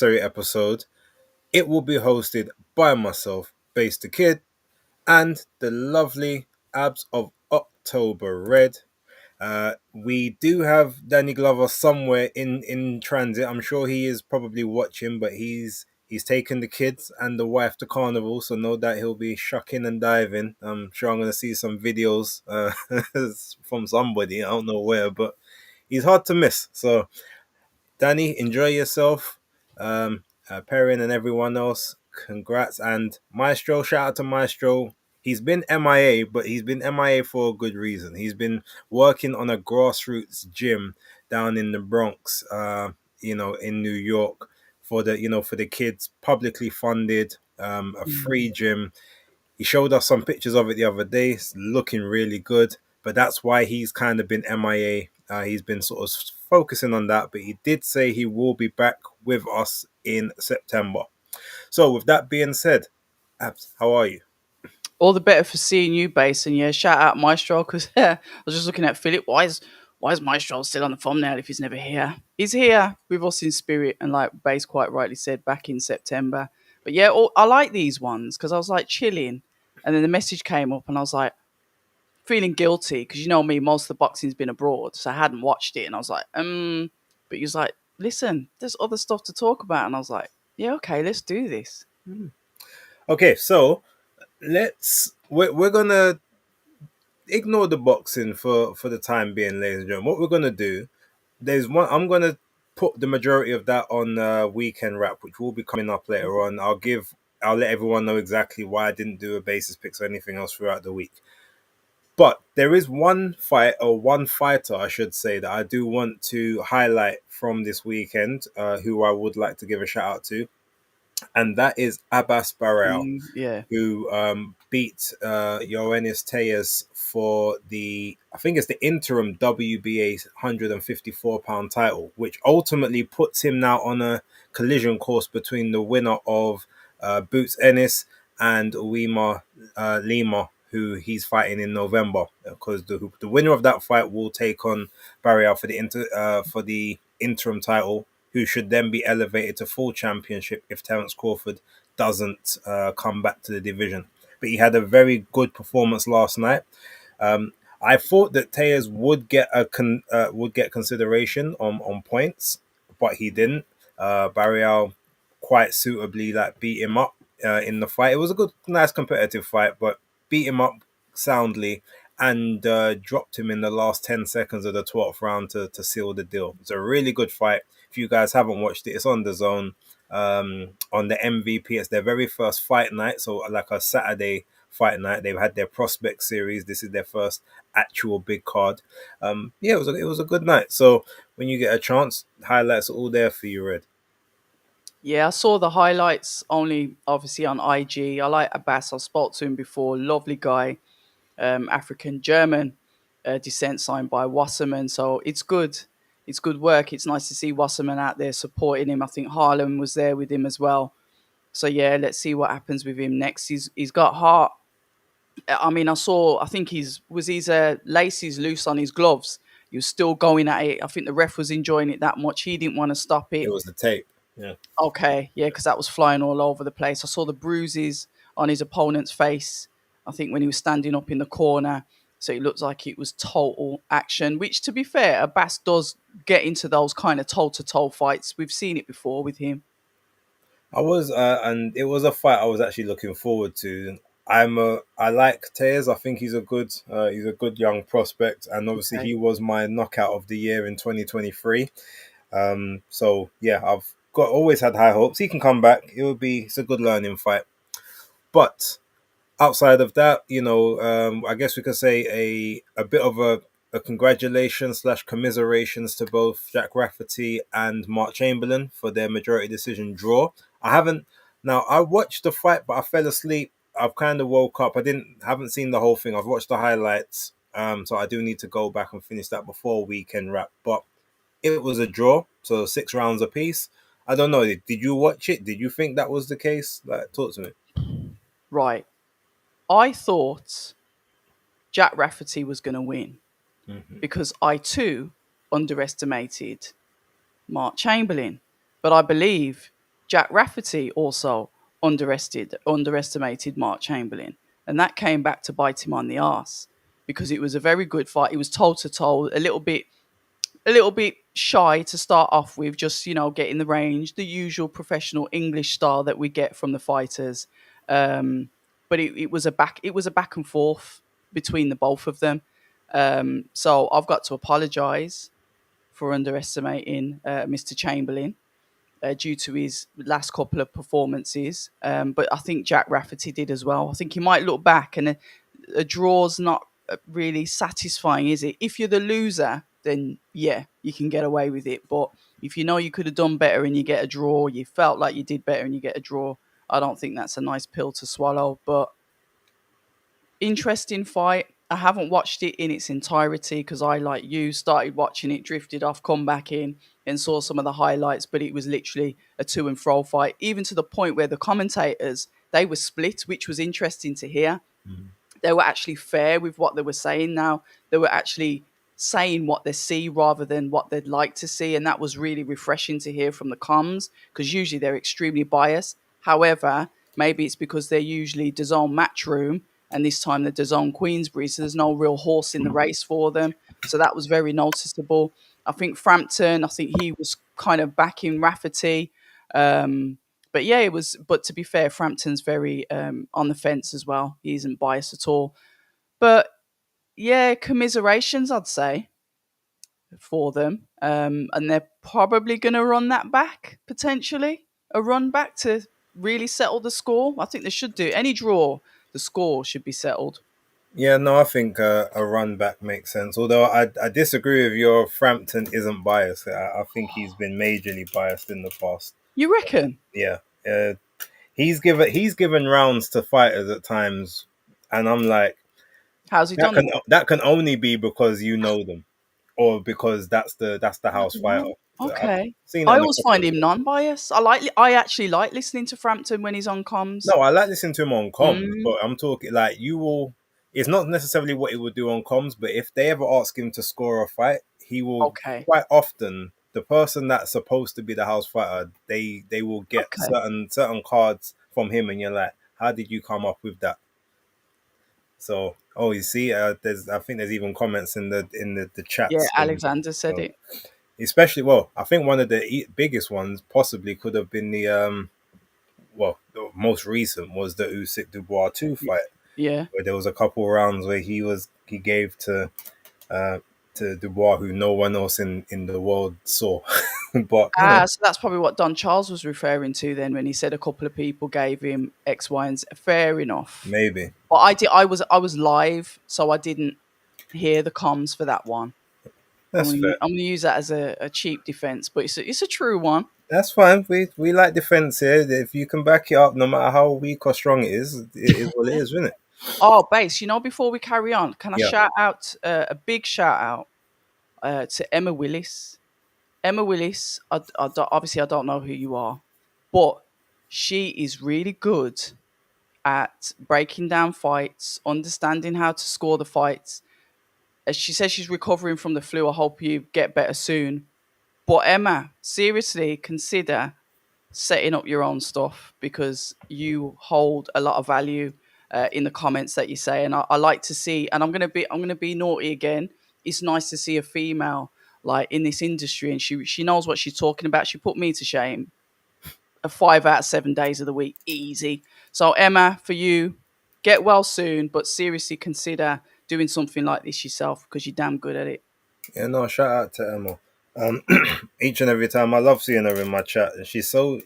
episode. It will be hosted by myself, Base the Kid, and the lovely Abs of October Red. We do have Danny Glover somewhere in transit. I'm sure he is probably watching, but he's taken the kids and the wife to carnival, so no doubt he'll be shucking and diving. I'm sure I'm going to see some videos from somebody. I don't know where, but he's hard to miss. So Danny, enjoy yourself. Perrin and everyone else, congrats. And Maestro, shout out to Maestro. He's been MIA, but he's been MIA for a good reason. He's been working on a grassroots gym down in the Bronx, in New York for the kids, publicly funded, a free gym. He showed us some pictures of it the other day. It's looking really good, but that's why he's kind of been MIA. He's been sort of focusing on that, but he did say he will be back with us in September. So, with that being said, Abs, how are you? All the better for seeing you, Base. And yeah, shout out Maestro because I was just looking at Philip. Why is Maestro still on the thumbnail if he's never here? He's here with us in spirit, and like Base quite rightly said, back in September. But yeah, I like these ones because I was like chilling, and then the message came up, and I was like feeling guilty because you know me, most of the boxing's been abroad, so I hadn't watched it, and I was like, But he was like, listen, there's other stuff to talk about, and I was like, yeah, okay, let's do this. Okay, so we're gonna ignore the boxing for the time being, ladies and gentlemen. What we're gonna do, there's one I'm gonna put the majority of that on weekend wrap, which will be coming up later on. I'll let everyone know exactly why I didn't do a basis picks or anything else throughout the week. But there is one fight, or one fighter, I should say, that I do want to highlight from this weekend, who I would like to give a shout out to, and that is Abbas Barrel, Yeah. who beat Ioannis Tejas for I think it's the interim WBA 154-pound title, which ultimately puts him now on a collision course between the winner of Boots Ennis and Uema Lima, who he's fighting in November, because the winner of that fight will take on Barrier for the interim title, who should then be elevated to full championship if Terence Crawford doesn't come back to the division. But he had a very good performance last night. I thought that Tejas would get consideration on points, but he didn't. Barrial quite suitably beat him up in the fight. It was a nice competitive fight, but beat him up soundly and dropped him in the last 10 seconds of the 12th round to seal the deal. It's a really good fight. If you guys haven't watched it, it's on the zone, on the MVP. It's their very first fight night, so like a Saturday fight night. They've had their prospect series. This is their first actual big card. Yeah, it was a good night. So when you get a chance, highlights are all there for you, Red. Yeah, I saw the highlights only obviously on IG. I like Abbas. I spoke to him before. Lovely guy, African German descent, signed by Wasserman. So it's good. It's good work. It's nice to see Wasserman out there supporting him. I think Harlem was there with him as well. So yeah, let's see what happens with him next. He's got heart. I mean, I think his laces loose on his gloves. He was still going at it. I think the ref was enjoying it that much. He didn't want to stop It it. was the tape. Yeah. Okay, yeah, because that was flying all over the place. I saw the bruises on his opponent's face, I think, when he was standing up in the corner. So it looks like it was total action, which, to be fair, Abbas does get into those kind of toe-to-toe fights. We've seen it before with him. And it was a fight I was actually looking forward to. I like Tejas. I think he's a good young prospect, and obviously Okay. he was my knockout of the year in 2023. So yeah, I've got always had high hopes. He can come back. It's a good learning fight. But outside of that, I guess we could say a bit of a congratulations slash commiserations to both Jack Rafferty and Mark Chamberlain for their majority decision draw. I watched the fight, but I fell asleep. I've kind of woke up. Haven't seen the whole thing. I've watched the highlights. So I do need to go back and finish that before weekend wrap. But it was a draw, so 6 rounds apiece. I don't know. Did you watch it? Did you think that was the case? Talk to me. Right. I thought Jack Rafferty was going to win Mhm. because I, too, underestimated Mark Chamberlain. But I believe Jack Rafferty also underestimated Mark Chamberlain, and that came back to bite him on the arse because it was a very good fight. It was toe to toe, a little bit shy to start off with, just getting the range, the usual professional English style that we get from the fighters. Um, but it was a back and forth between the both of them. So I've got to apologise for underestimating Mr. Chamberlain due to his last couple of performances. But I think Jack Rafferty did as well. I think he might look back and a draw's not really satisfying, is it? If you're the loser, then yeah, you can get away with it. But if you know you could have done better and you get a draw, you felt like you did better and you get a draw, I don't think that's a nice pill to swallow. But interesting fight. I haven't watched it in its entirety because I, like you, started watching it, drifted off, come back in, and saw some of the highlights. But it was literally a to and fro fight, even to the point where the commentators, they were split, which was interesting to hear. Mhm. They were actually fair with what they were saying now. They were actually saying what they see rather than what they'd like to see. And that was really refreshing to hear from the comms because usually they're extremely biased. However, maybe it's because they're usually DAZN Matchroom and this time they're DAZN Queensbury. So there's no real horse in the race for them. So that was very noticeable. I think Frampton, I think he was kind of backing Rafferty. But yeah, it was. But to be fair, Frampton's very on the fence as well. He isn't biased at all. But yeah, commiserations, I'd say, for them. And they're probably going to run that back potentially, a run back to really settle the score. I think they should do any draw. The score should be settled. Yeah, no, I think a run back makes sense. Although I disagree with your Frampton isn't biased. I think he's been majorly biased in the past. You reckon? Yeah, he's given rounds to fighters at times, and I'm like How's he that done can it? that can only be because you know them, or because that's the I house don't fighter. know. So I've Okay. seen it I in a always couple find of him fights. non-biased. I actually like listening to Frampton when he's on comms. No, I like listening to him on comms, Mm, but I'm talking like you will. It's not necessarily what he would do on comms, but if they ever ask him to score a fight, he will okay. quite often. The person that's supposed to be the house fighter, they will get Okay. certain cards from him, and you're like, how did you come up with that? So, oh, you see, I think there's even comments in the Yeah, chats thing. Alexander said So, it. especially, well, I think one of the biggest ones possibly could have been the most recent was the Usyk Dubois 2 Y- fight, Yeah. where there was a couple rounds where he gave uh to Dubois, who no one else in the world saw. But So that's probably what Don Charles was referring to then when he said a couple of people gave him X, Y, and Z. Fair enough. maybe But I did. I was live, so I didn't hear the comms for that one. I'm that's gonna fair. I'm gonna use that as a cheap defense, but it's a true one. That's fine. We like defense here. If you can back it up, no matter how weak or strong it is what it is, isn't it? Oh, base. Before we carry on, can I Yeah. shout out a big shout out to Emma Willis? Emma Willis. Obviously, I don't know who you are, but she is really good at breaking down fights, understanding how to score the fights. As she says, she's recovering from the flu. I hope you get better soon. But Emma, seriously, consider setting up your own stuff because you hold a lot of value in the comments that you say, and I like to see. And I'm gonna be naughty again. It's nice to see a female like in this industry, and she knows what she's talking about. She put me to shame. 5 out of 7 days of the week, easy. So Emma, for you, get well soon, but seriously consider doing something like this yourself because you're damn good at it. Yeah, no, shout out to Emma. Um, each and every time I love seeing her in my chat, and she's so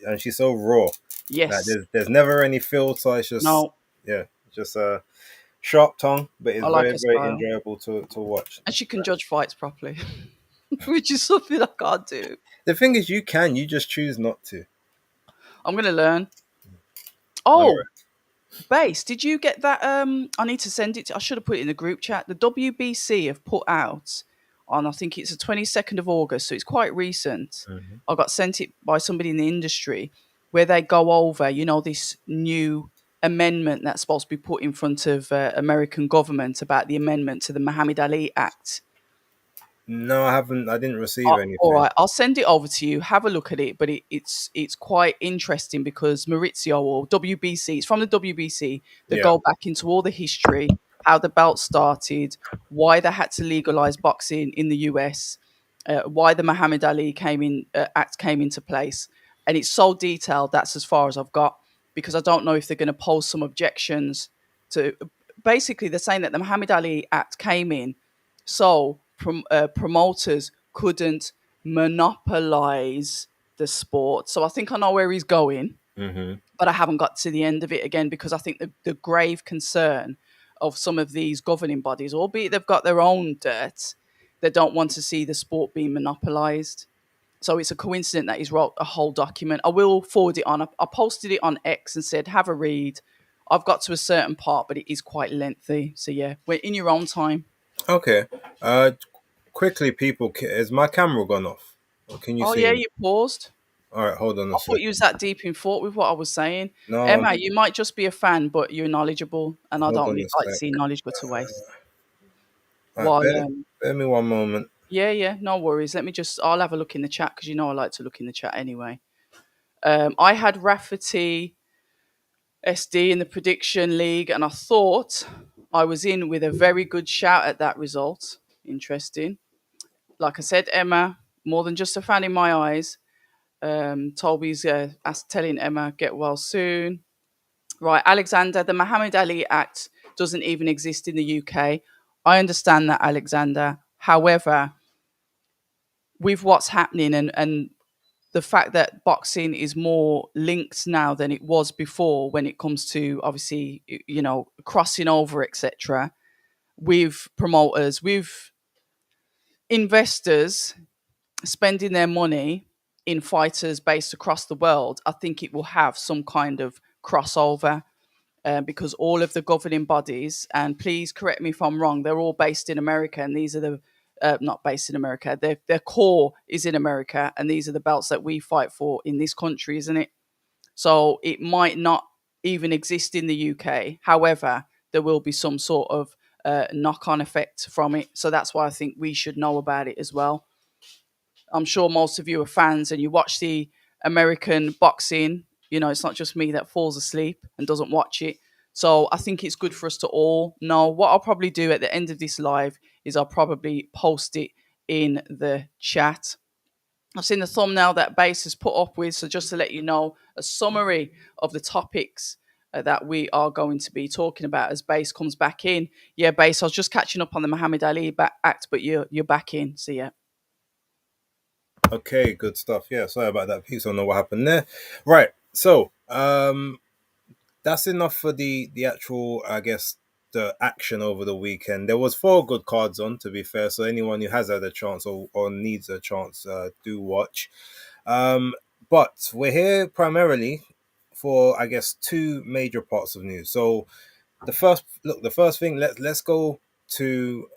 raw. Like Yes. there's never any filter. It's just No, yeah, just a sharp tongue, but it's I like very her very style. enjoyable to watch. And she can judge fights properly, which is something I can't do. The thing is, you just choose not to. I'm gonna learn. All Oh, right. Base, did you get that? I need to send it. I should have put it in the group chat. The WBC have put out on, I think it's the 22nd of August, so it's quite recent. Mhm. I got sent it by somebody in the industry where they go over, this new amendment that's supposed to be put in front of American government about the amendment to the Muhammad Ali Act. No, I haven't. I didn't receive All anything. right, I'll send it over to you. Have a look at it, but it's quite interesting because Maurizio or WBC, it's from the WBC. They Yeah. go back into all the history, how the belt started, why they had to legalize boxing in the US, why the Muhammad Ali Act came into place, and it's so detailed. That's as far as I've got because I don't know if they're going to pose some objections to. Basically, they're saying that the Muhammad Ali Act came in so promoters couldn't monopolize the sport. So I think I know where he's going, Mm-hmm. but I haven't got to the end of it again because I think the grave concern of some of these governing bodies, albeit they've got their own dirt, they don't want to see the sport being monopolized. So it's a coincidence that he's wrote a whole document. I will forward it on. I posted it on X and said, have a read. I've got to a certain part, but it is quite lengthy. So yeah, we're in your own time. Okay. Quickly, people, has my camera gone off? Or can you Oh see yeah, me? you paused. All right, hold on a I thought sec. you was that deep in thought with what I was saying. No, Emma, you might just be a fan, but you're knowledgeable, and I hold don't on really a like to sec. see knowledge go to waste. All right, While bear me one moment. yeah, yeah, no worries. I'll have a look in the chat because you know I like to look in the chat anyway. I had Rafferty SD in the prediction league, and I thought I was in with a very good shout at that result. Interesting. Like I said, Emma, more than just a fan in my eyes. Toby's telling Emma, get well soon. Right, Alexander, the Muhammad Ali Act doesn't even exist in the UK. I understand that, Alexander. However, with what's happening and the fact that boxing is more linked now than it was before when it comes to obviously, crossing over, etc., with promoters, with investors spending their money in fighters based across the world, I think it will have some kind of crossover because all of the governing bodies, and please correct me if I'm wrong, they're all based in America, and these are the not based in America. Their core is in America, and these are the belts that we fight for in this country, isn't it? So it might not even exist in the UK. However, there will be some sort of knock-on effect from it. So that's why I think we should know about it as well. I'm sure most of you are fans and you watch the American boxing. You know, it's not just me that falls asleep and doesn't watch it. So I think it's good for us to all know. What I'll probably do at the end of this live is I'll probably post it in the chat. I've seen the thumbnail that Base has put up with. So just to let you know, a summary of the topics that we are going to be talking about as Base comes back in. Yeah, Base, I was just catching up on the Muhammad Ali act, but you're back in. So yeah. Okay, good stuff. Yeah, sorry about that piece. I don't know what happened there. Right. So, that's enough for the actual, I guess, the action over the weekend. There was four good cards on, to be fair. So anyone who has had a chance or needs a chance, do watch. Um, but we're here primarily for, I guess, two major parts of news. So the first thing, let's go to,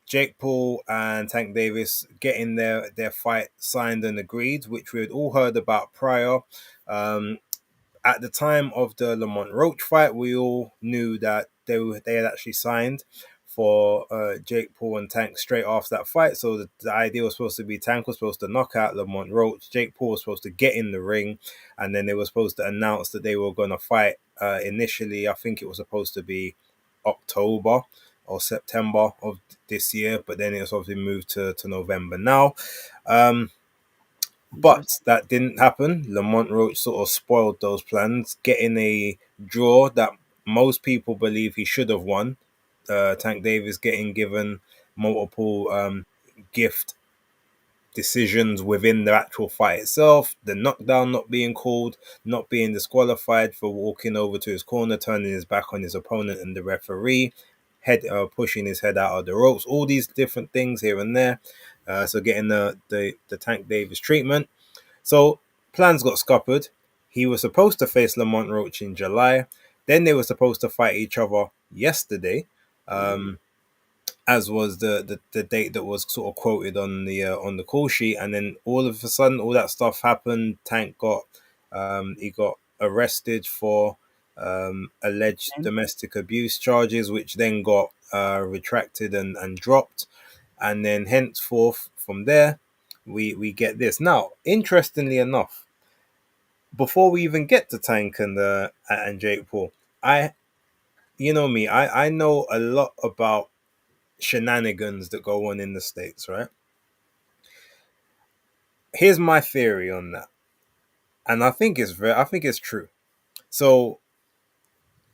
Jake Paul and Tank Davis getting their fight signed and agreed, which we had all heard about prior. Um, at the time of the Lamont Roach fight, we all knew that they had actually signed for Jake Paul and Tank straight after that fight. So the idea was supposed to be Tank was supposed to knock out Lamont Roach, Jake Paul was supposed to get in the ring, and then they were supposed to announce that they were going to fight. Initially, I think it was supposed to be October or September of this year, but then it was obviously moved to November now. Um, but Interesting. that didn't happen. Lamont Roach sort of spoiled those plans, getting a draw that most people believe he should have won. Tank Davis getting given multiple gift decisions within the actual fight itself, the knockdown not being called, not being disqualified for walking over to his corner, turning his back on his opponent and the referee, head pushing his head out of the ropes, all these different things here and there. So getting the Tank Davis treatment. So plans got scuppered. He was supposed to face Lamont Roach in July. Then they were supposed to fight each other yesterday. Um, as was the date that was sort of quoted on the call sheet, and then all of a sudden all that stuff happened. Tank got he got arrested for alleged domestic abuse charges, which then got retracted and dropped. and then henceforth from there, we get this. Now, interestingly enough, before we even get to Tank and Jake Paul, I you know me, I know a lot about shenanigans that go on in the States, right? Here's my theory on that, and I think it's true. So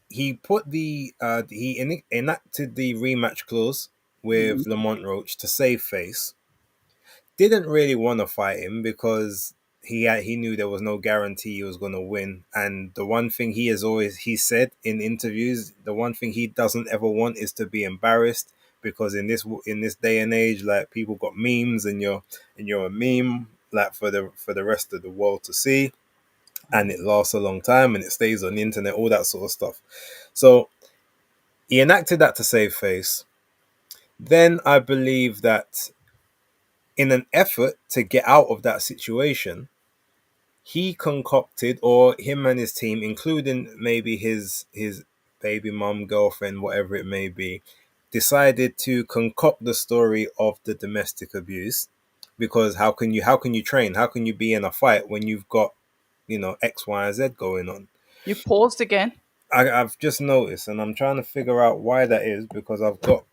he put enacted the rematch clause Mm. with Lamont Roach to save face. Didn't really want to fight him because he knew there was no guarantee he was going to win. And the one thing he said in interviews, the one thing he doesn't ever want is to be embarrassed, because in this day and age, like, people got memes, and you're a meme, like, for the rest of the world to see, and it lasts a long time and it stays on the internet, all that sort of stuff. So he enacted that to save face. Then I believe that in an effort to get out of that situation, he concocted, or him and his team, including maybe his baby mom, girlfriend, whatever it may be, decided to concoct the story of the domestic abuse. Because how can you train? How can you be in a fight when you've got, X, Y, and Z going on? You paused again. I've just noticed, and I'm trying to figure out why that is, because I've got.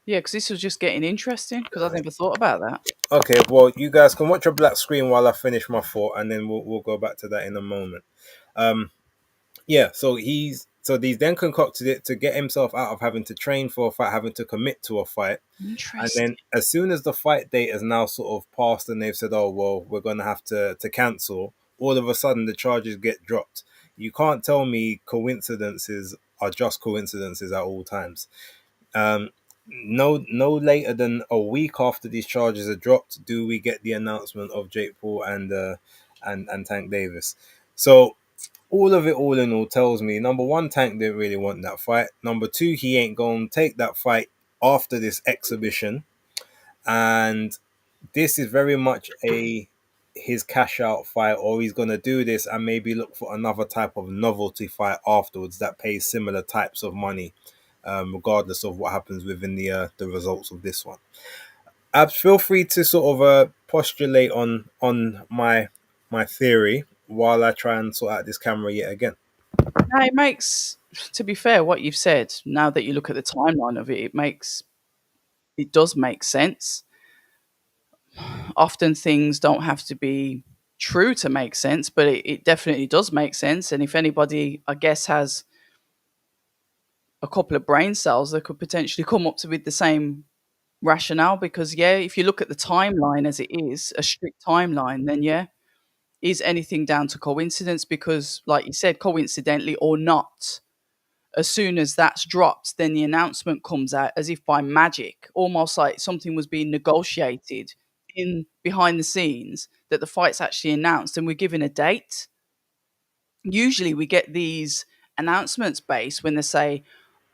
Yeah, because this was just getting interesting because I never thought about that. Okay, well, you guys can watch a black screen while I finish my thought, and then we'll go back to that in a moment. Um, yeah, so he's then concocted it to get himself out of having to train for a fight, having to commit to a fight, and then Interesting. as soon as the fight date has now sort of passed, and they've said, "Oh well, we're going to have to cancel," all of a sudden the charges get dropped. You can't tell me coincidences are just coincidences at all times. Um, no later than a week after these charges are dropped, do we get the announcement of Jake Paul and Tank Davis. So all of it, all in all, tells me, number one, Tank didn't really want that fight. Number two, he ain't gonna take that fight after this exhibition, and this is very much a his cash out fight, or he's gonna do this and maybe look for another type of novelty fight afterwards that pays similar types of money, regardless of what happens within the results of this one. Abs, feel free to sort of postulate on my theory while I try and sort out this camera yet again. Now it makes, to be fair, what you've said. Now that you look at the timeline of it, it does make sense. Often things don't have to be true to make sense, but it definitely does make sense. And if anybody, I guess, has a couple of brain cells, they could potentially come up to with the same rationale. Because yeah, if you look at the timeline as it is, a strict timeline, then yeah, is anything down to coincidence? Because, like you said, coincidentally or not, as soon as that's dropped, then the announcement comes out as if by magic, almost like something was being negotiated in behind the scenes, that the fight's actually announced and we're given a date. Usually we get these announcements based when they say,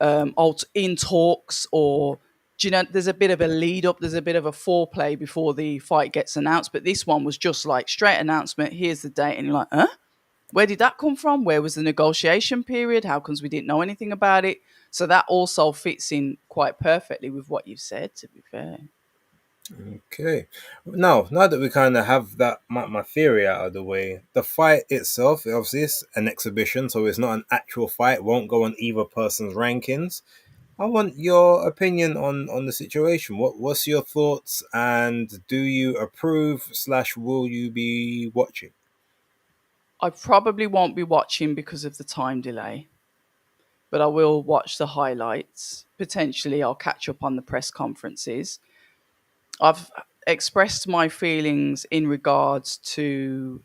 oh, in talks, or do you know, there's a bit of a lead up, there's a bit of a foreplay before the fight gets announced. But this one was just like straight announcement, here's the date, and you're like, huh? Where did that come from? Where was the negotiation period? How comes we didn't know anything about it? So that also fits in quite perfectly with what you've said, to be fair. Okay. Now that we kind of have my theory out of the way, the fight itself, obviously, is an exhibition, so it's not an actual fight. It won't go on either person's rankings. I want your opinion on the situation. What's your thoughts, and do you approve slash will you be watching? I probably won't be watching because of the time delay, but I will watch the highlights. Potentially, I'll catch up on the press conferences. I've expressed my feelings in regards to,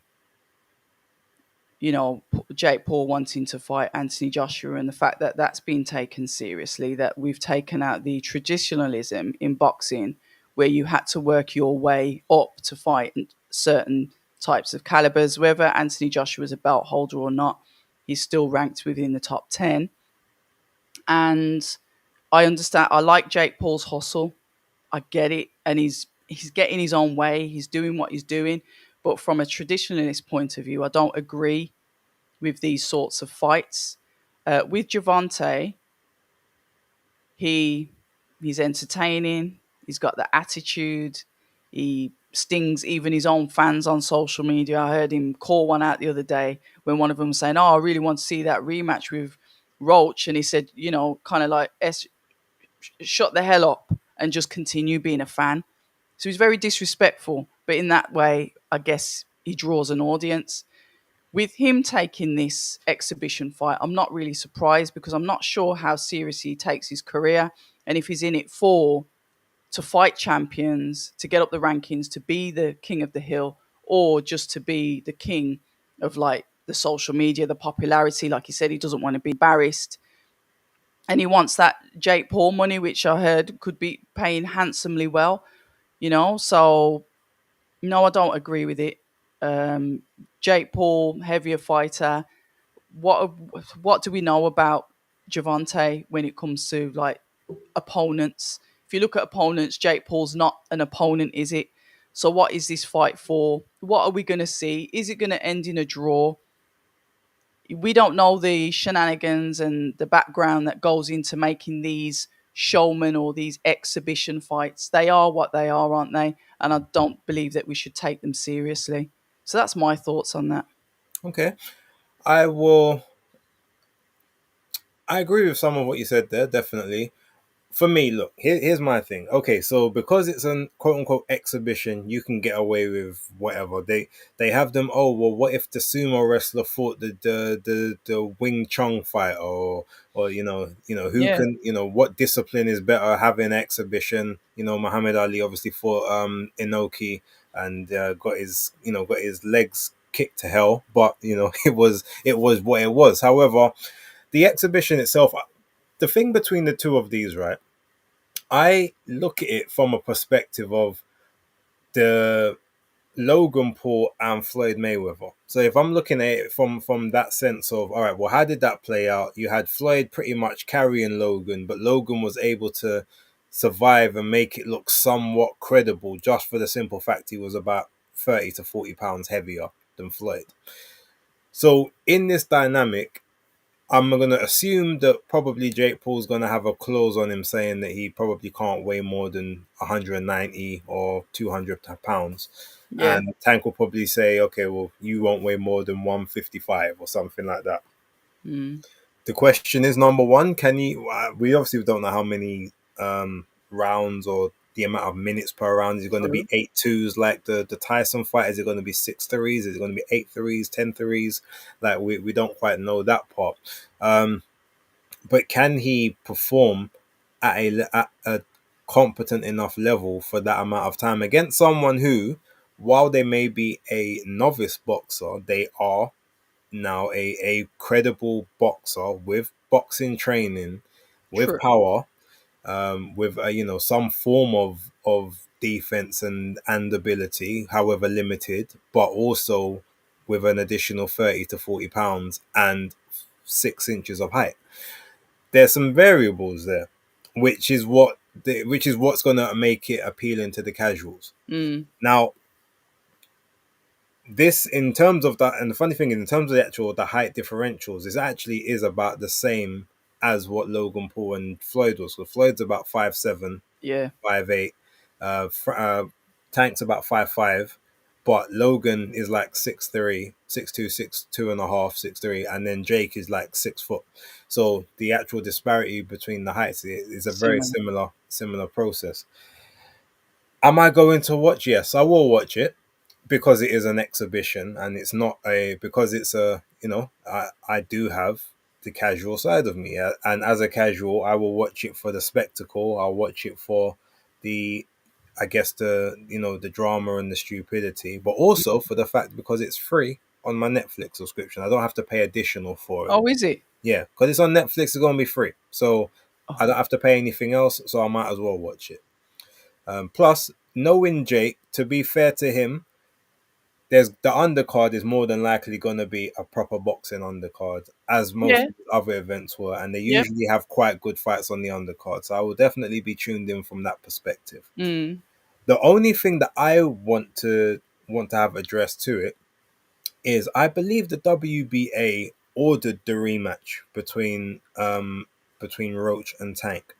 Jake Paul wanting to fight Anthony Joshua, and the fact that that's been taken seriously, that we've taken out the traditionalism in boxing where you had to work your way up to fight certain types of calibers. Whether Anthony Joshua is a belt holder or not, he's still ranked within the top 10. And I understand, I like Jake Paul's hustle. I get it. And he's getting his own way. He's doing what he's doing. But from a traditionalist point of view, I don't agree with these sorts of fights. With Javante, he he's entertaining. He's got the attitude. He stings even his own fans on social media. I heard him call one out the other day when one of them was saying, "Oh, I really want to see that rematch with Roach," and he said, kind of like, "Shut the hell up and just continue being a fan." So he's very disrespectful, but in that way, I guess he draws an audience. With him taking this exhibition fight, I'm not really surprised because I'm not sure how seriously he takes his career and if he's in it for to fight champions, to get up the rankings, to be the king of the hill, or just to be the king of like the social media, the popularity. Like he said, he doesn't want to be embarrassed. And he wants that Jake Paul money, which I heard could be paying handsomely well, So no, I don't agree with it. Um, Jake Paul, heavier fighter. What what do we know about Javante when it comes to like opponents? If you look at opponents, Jake Paul's not an opponent, is it? So what is this fight for? What are we going to see? Is it going to end in a draw? We don't know the shenanigans and the background that goes into making these showmen or these exhibition fights. They are what they are, aren't they? And I don't believe that we should take them seriously. So that's my thoughts on that. Okay. I will. I agree with some of what you said there, definitely. For me, look, here's my thing. Okay, so because it's an quote unquote exhibition, you can get away with whatever. They have them. Oh well, what if the sumo wrestler fought the Wing Chun fighter, or who Yeah, can what discipline is better having exhibition? Muhammad Ali obviously fought Inoki and got his legs kicked to hell, but it was what it was. However, the exhibition itself, the thing between the two of these, right? I look at it from a perspective of the Logan Paul and Floyd Mayweather. So if I'm looking at it from that sense of, all right, well, how did that play out? You had Floyd pretty much carrying Logan, but Logan was able to survive and make it look somewhat credible just for the simple fact he was about 30 to 40 pounds heavier than Floyd. So in this dynamic, I'm going to assume that probably Jake Paul's going to have a clause on him saying that he probably can't weigh more than 190 or 200 pounds. yeah, And Tank will probably say, okay, well, you won't weigh more than 155 or something like that. mm, The question is, number one, can you? We obviously don't know how many rounds or the amount of minutes per round. Is it going to be true. 8-2s like the Tyson fight? Is it going to be 6-3s? Is it going to be 8-3s, 10-3s? Like we don't quite know that part. But can he perform at a competent enough level for that amount of time against someone who, while they may be a novice boxer, they are now a credible boxer with boxing training, with True. power, with some form of defense and ability, however limited, but also with an additional 30 to 40 pounds and 6 inches of height. There's some variables there, which is what's going to make it appealing to the casuals. Mm, Now, this in terms of that, and the funny thing is, in terms of the height differentials, is actually is about the same as what Logan Paul and Floyd was. So Floyd's about 5'7", yeah, 5'8", Tank's about 5'5", but Logan is like 6'3", 6'2", 6'2 and a half, 6'3", and then Jake is like 6 foot. So the actual disparity between the heights is a very similar. similar process. Am I going to watch? Yes, I will watch it because it is an exhibition and it's not a because it's a I do have the casual side of me, and as a casual I will watch it for the spectacle. I'll watch it for the I guess the drama and the stupidity, but also for the fact because it's free on my Netflix subscription. I don't have to pay additional for it. Oh, is it? Yeah, because it's on Netflix, it's going to be free, so I Oh, don't have to pay anything else, so I might as well watch it. Plus, knowing Jake, to be fair to him, there's the undercard is more than likely going to be a proper boxing undercard, as most yeah, of the other events were, and they yeah. usually have quite good fights on the undercard. So I will definitely be tuned in from that perspective. Mm, The only thing that I want to have addressed to it is I believe the WBA ordered the rematch between Roach and Tank.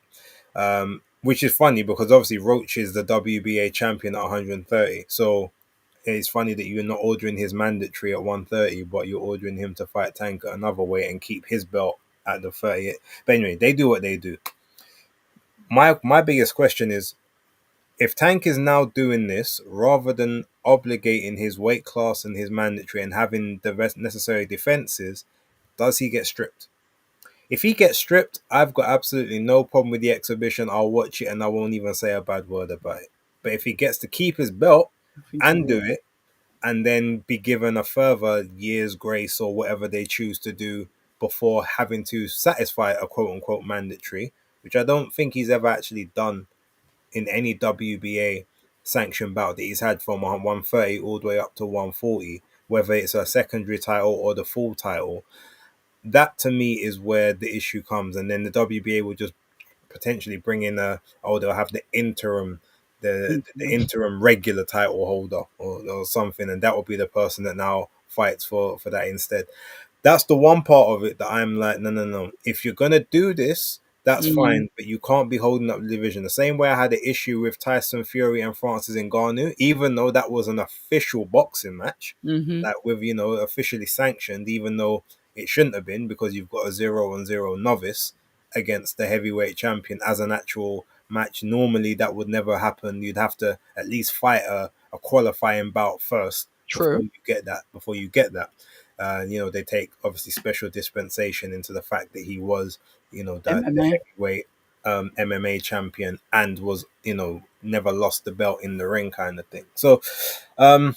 which is funny because obviously Roach is the WBA champion at 130. So it's funny that you're not ordering his mandatory at 130, but you're ordering him to fight Tank at another weight and keep his belt at the 30. But anyway, they do what they do. My biggest question is, if Tank is now doing this rather than obligating his weight class and his mandatory and having the necessary defenses, does he get stripped? If he gets stripped, I've got absolutely no problem with the exhibition. I'll watch it and I won't even say a bad word about it. But if he gets to keep his belt I think he and do will. it and then be given a further year's grace or whatever they choose to do before having to satisfy a quote unquote mandatory, which I don't think he's ever actually done in any WBA sanctioned bout that he's had from 130 all the way up to 140, whether it's a secondary title or the full title. That to me is where the issue comes, and then the WBA will just potentially bring in they'll have the interim regular title holder or something, and that will be the person that now fights for that instead. That's the one part of it that I'm like, no, no, no. If you're gonna do this, that's Mm, fine, but you can't be holding up the division. The same way I had an issue with Tyson Fury and Francis Ngannou, even though that was an official boxing match, mm-hmm. like with officially sanctioned, even though it shouldn't have been because you've got a 0-0 novice against the heavyweight champion as an actual match. Normally that would never happen. You'd have to at least fight a qualifying bout first True. before you get that. They take obviously special dispensation into the fact that he was, the MMA. heavyweight MMA champion and was, never lost the belt in the ring kind of thing. So, um,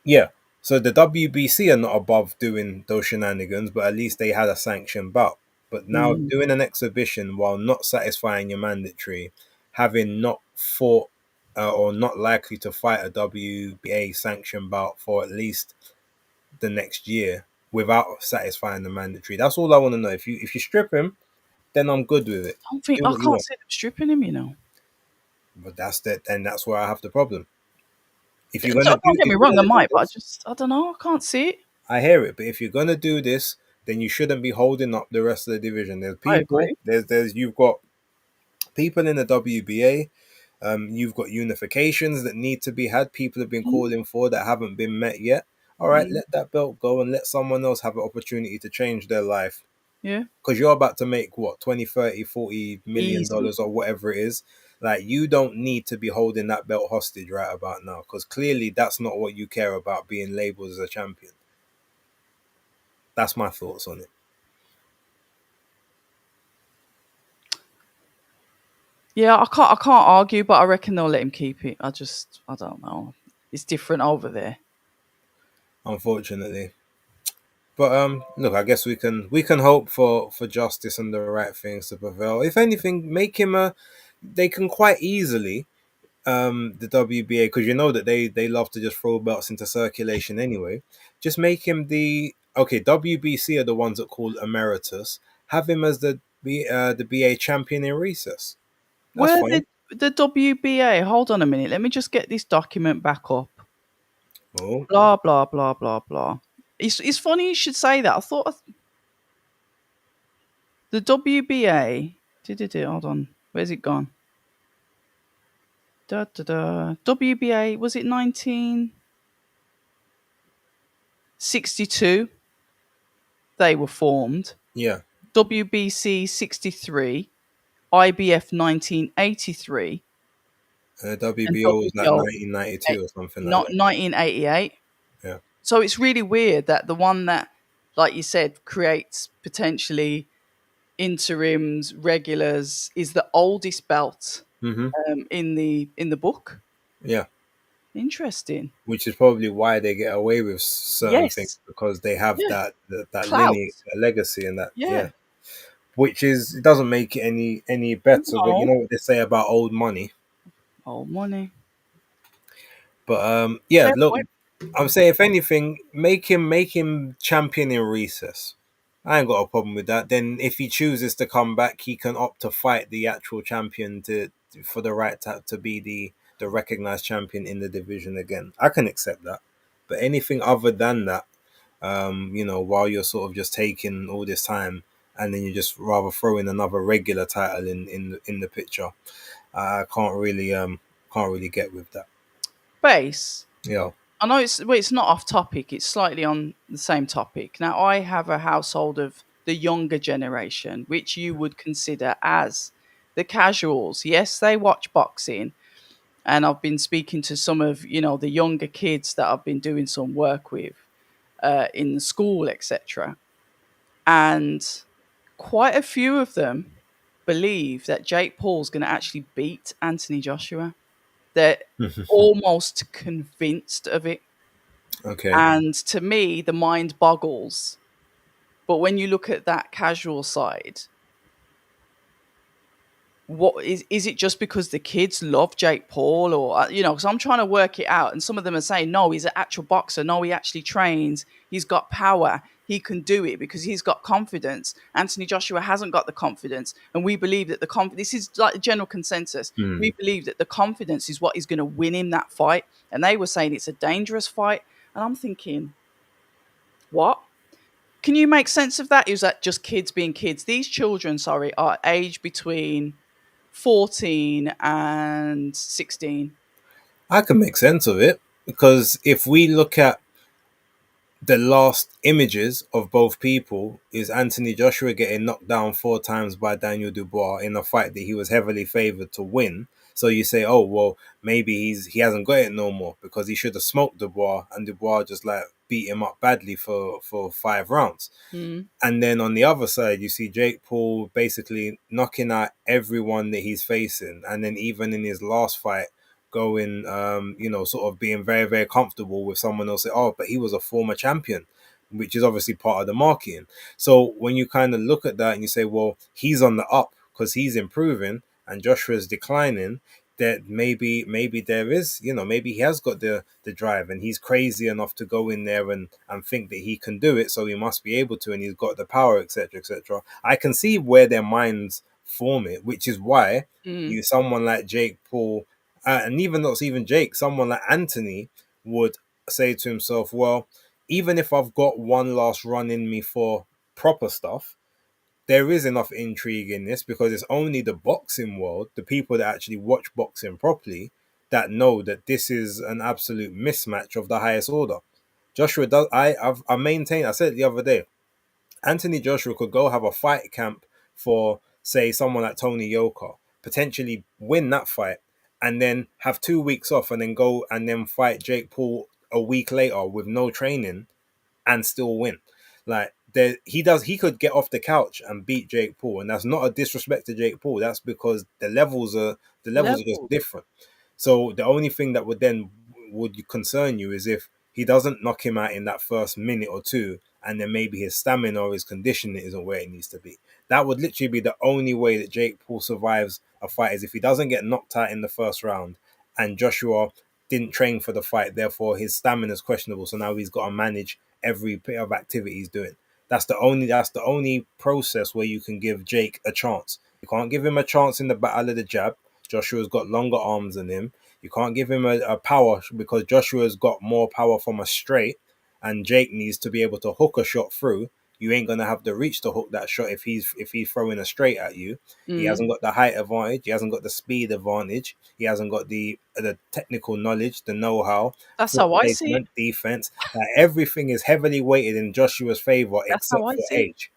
yeah. So the WBC are not above doing those shenanigans, but at least they had a sanctioned bout. But now Mm. doing an exhibition while not satisfying your mandatory, having not fought or not likely to fight a WBA sanctioned bout for at least the next year without satisfying the mandatory. That's all I want to know. If you strip him, then I'm good with it. I don't think Do I what you can't want. see them stripping him. You know. But that's where I have the problem. If you're gonna Don't do get if me you're wrong, I gonna do might, but this, I don't know. I can't see it. I hear it. But if you're gonna do this, then you shouldn't be holding up the rest of the division. There's I people. agree. There's you've got people in the WBA. You've got unifications that need to be had. People have been Mm, calling for that haven't been met yet. All right, mm, let that belt go and let someone else have an opportunity to change their life yeah, because you're about to make what 20, 30, 40 million easy. dollars or whatever it is. Like you don't need to be holding that belt hostage right about now because clearly that's not what you care about, being labeled as a champion. That's my thoughts on it. Yeah, I can't argue, but I reckon they'll let him keep it. I don't know. It's different over there. Unfortunately, but look, I guess we can hope for justice and the right things to prevail. If anything, make him a. They can quite easily the WBA, because you know that they love to just throw belts into circulation anyway. Just make him the okay. WBC are the ones that call emeritus. Have him as the BA champion in recess. That's Where fine. the WBA? Hold on a minute. Let me just get this document back up. Oh Blah blah blah blah blah. It's funny you should say that. I thought the WBA. Hold on. Where's it gone? Da da da. WBA was it 1962? They were formed. yeah, WBC 63, IBF 1983, and WBO was like WBO 1992 or something like not that. 1988. Yeah. So it's really weird that the one that, like you said, creates potentially interims, regulars, is the oldest belt Mm-hmm. in the book. Yeah. Interesting. Which is probably why they get away with certain things Yes. because they have Yeah. that Clout. lineage, that legacy, and that Yeah. yeah. Which is it doesn't make it any better, but you No. know what they say about old money. Old money. But yeah, Fair look, point. I'm saying if anything, make him champion in recess. I ain't got a problem with that. Then if he chooses to come back, he can opt to fight the actual champion for the right to be the recognized champion in the division again. I can accept that. But anything other than that, while you're sort of just taking all this time and then you just rather throw in another regular title in the picture. I can't really get with that. Base. Yeah. I know it's not off topic. It's slightly on the same topic. Now, I have a household of the younger generation, which you would consider as the casuals. Yes, they watch boxing, and I've been speaking to some of the younger kids that I've been doing some work with in the school, etc. And quite a few of them believe that Jake Paul's going to actually beat Anthony Joshua. They're almost convinced of it. Okay. And to me, the mind boggles. But when you look at that casual side, what is it just because the kids love Jake Paul, or because I'm trying to work it out, and some of them are saying no, he's an actual boxer, no, he actually trains, he's got power, he can do it because he's got confidence. Anthony Joshua hasn't got the confidence, and we believe that this is like the general consensus. Hmm. We believe that the confidence is what is going to win him that fight, and they were saying it's a dangerous fight, and I'm thinking, what? Can you make sense of that? Is that just kids being kids? These children, sorry, are aged between 14 and 16. I can make sense of it because if we look at the last images of both people, is Anthony Joshua getting knocked down 4 times by Daniel Dubois in a fight that he was heavily favored to win. So you say, oh well, maybe he hasn't got it no more because he should have smoked Dubois, and Dubois just like beat him up badly for 5 rounds. Mm, And then on the other side, you see Jake Paul basically knocking out everyone that he's facing. And then even in his last fight, going, sort of being very, very comfortable with someone else. Say, oh, but he was a former champion, which is obviously part of the marketing. So when you kind of look at that and you say, well, he's on the up because he's improving and Joshua's declining, that maybe there is, maybe he has got the drive and he's crazy enough to go in there and think that he can do it, so he must be able to, and he's got the power, etc., etc. I can see where their minds form it, which is why mm. you someone like Jake Paul, and even not even Jake, someone like Anthony would say to himself, well, even if I've got one last run in me for proper stuff, there is enough intrigue in this because it's only the boxing world, the people that actually watch boxing properly, that know that this is an absolute mismatch of the highest order. Joshua does. I maintain. I said it the other day. Anthony Joshua could go have a fight camp for, say, someone like Tony Yoka, potentially win that fight, and then have 2 weeks off, and then go and then fight Jake Paul a week later with no training and still win. Like he could get off the couch and beat Jake Paul, and that's not a disrespect to Jake Paul. That's because the levels are just Level. different. So the only thing that would concern you is if he doesn't knock him out in that first minute or two, and then maybe his stamina or his conditioning isn't where it needs to be. That would literally be the only way that Jake Paul survives a fight, is if he doesn't get knocked out in the first round, and Joshua didn't train for the fight, therefore his stamina is questionable. So now he's got to manage every bit of activity he's doing. That's the only process where you can give Jake a chance. You can't give him a chance in the battle of the jab. Joshua's got longer arms than him. You can't give him a power because Joshua's got more power from a straight, and Jake needs to be able to hook a shot through. You ain't gonna have the reach to hook that shot if he's throwing a straight at you. He Mm. hasn't got the height advantage. He hasn't got the speed advantage. He hasn't got the technical knowledge, the know-how, That's foot how I see it. placement, defense. Like everything is heavily weighted in Joshua's favor That's how except I for see it.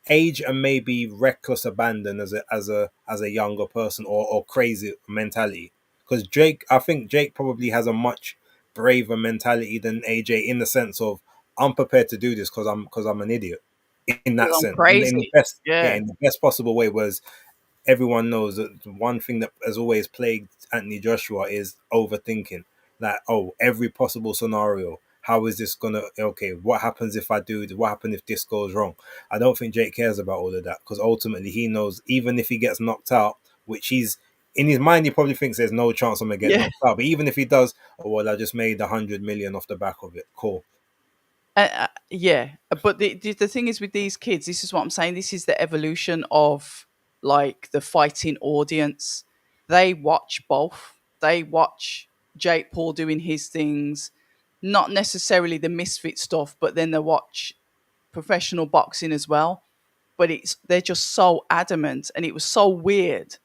age and maybe reckless abandon as a younger person, or crazy mentality. Because I think Jake probably has a much braver mentality than AJ, in the sense of, I'm prepared to do this because I'm an idiot, in that Because I'm sense, in the crazy. best, yeah, Yeah. in the best possible way. Whereas everyone knows that the one thing that has always plagued Anthony Joshua is overthinking. Like, oh, every possible scenario. How is this gonna? Okay, what happens if I do? What happens if this goes wrong? I don't think Jake cares about all of that, because ultimately he knows, even if he gets knocked out, which he's in his mind, he probably thinks there's no chance I'm gonna get Yeah. knocked out. But even if he does, oh well, I just made 100 million off the back of it. Cool. Yeah, but the thing is with these kids, this is what I'm saying. This is the evolution of like the fighting audience. They watch both. They watch Jake Paul doing his things, not necessarily the misfit stuff, but then they watch professional boxing as well. but they're just so adamant, and it was so weird.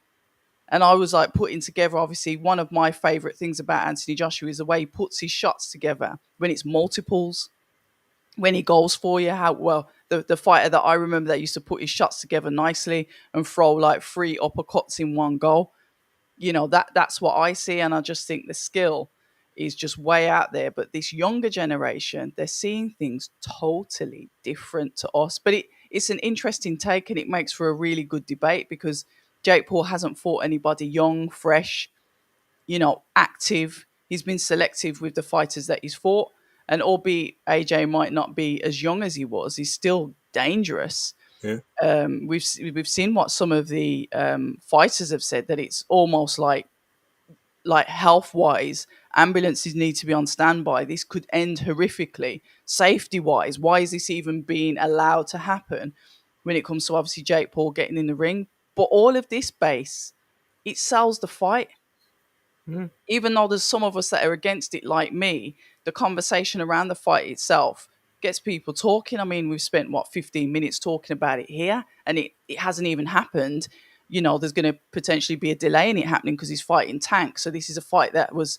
And I was like putting together, obviously, one of my favorite things about Anthony Joshua is the way he puts his shots together when it's multiples, when he goes for you. How well the fighter that I remember that used to put his shots together nicely and throw like three uppercuts in one go. That's what I see, and I just think the skill is just way out there. But this younger generation, they're seeing things totally different to us. But it's an interesting take, and it makes for a really good debate because Jake Paul hasn't fought anybody young, fresh, active. He's been selective with the fighters that he's fought, and albeit AJ might not be as young as he was, he's still dangerous. Yeah. We've seen what some of the fighters have said, that it's almost like health wise, ambulances need to be on standby. This could end horrifically. Safety wise, why is this even being allowed to happen when it comes to obviously Jake Paul getting in the ring? But all of this base, it sells the fight. Mm. Even though there's some of us that are against it, like me, the conversation around the fight itself gets people talking. I mean, we've spent 15 minutes talking about it here, and it hasn't even happened. There's going to potentially be a delay in it happening because he's fighting Tank. So this is a fight that was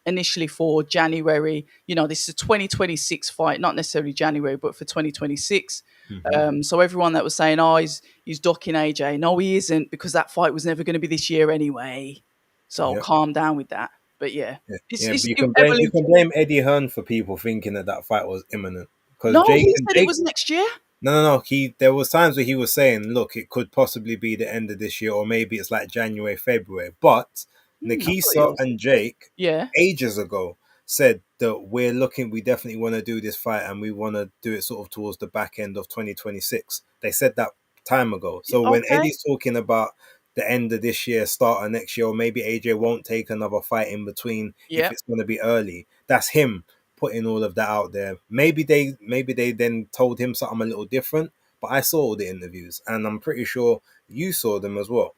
initially for January. This is a 2026 fight, not necessarily January, but for 2026. Mm-hmm. So everyone that was saying, "Oh, he's ducking AJ," no, he isn't, because that fight was never going to be this year anyway. So Yeah. calm down with that. But yeah, Yeah, it's, yeah, it's but you evolution. can blame Eddie Hearn for people thinking that that fight was imminent because No, Jake he and said it Jake. was next year. No. He there was times where he was saying, "Look, it could possibly be the end of this year, or maybe it's like January, February." But I thought it Nikisa was. and Jake Yeah, ages ago said that we're looking. We definitely want to do this fight, and we want to do it sort of towards the back end of 2026. They said that time ago. So when okay. Eddie's talking about the end of this year, start of next year, or maybe AJ won't take another fight in between if Yeah. it's going to be early, that's him putting all of that out there. Maybe they then told him something a little different, but I saw all the interviews and I'm pretty sure you saw them as well.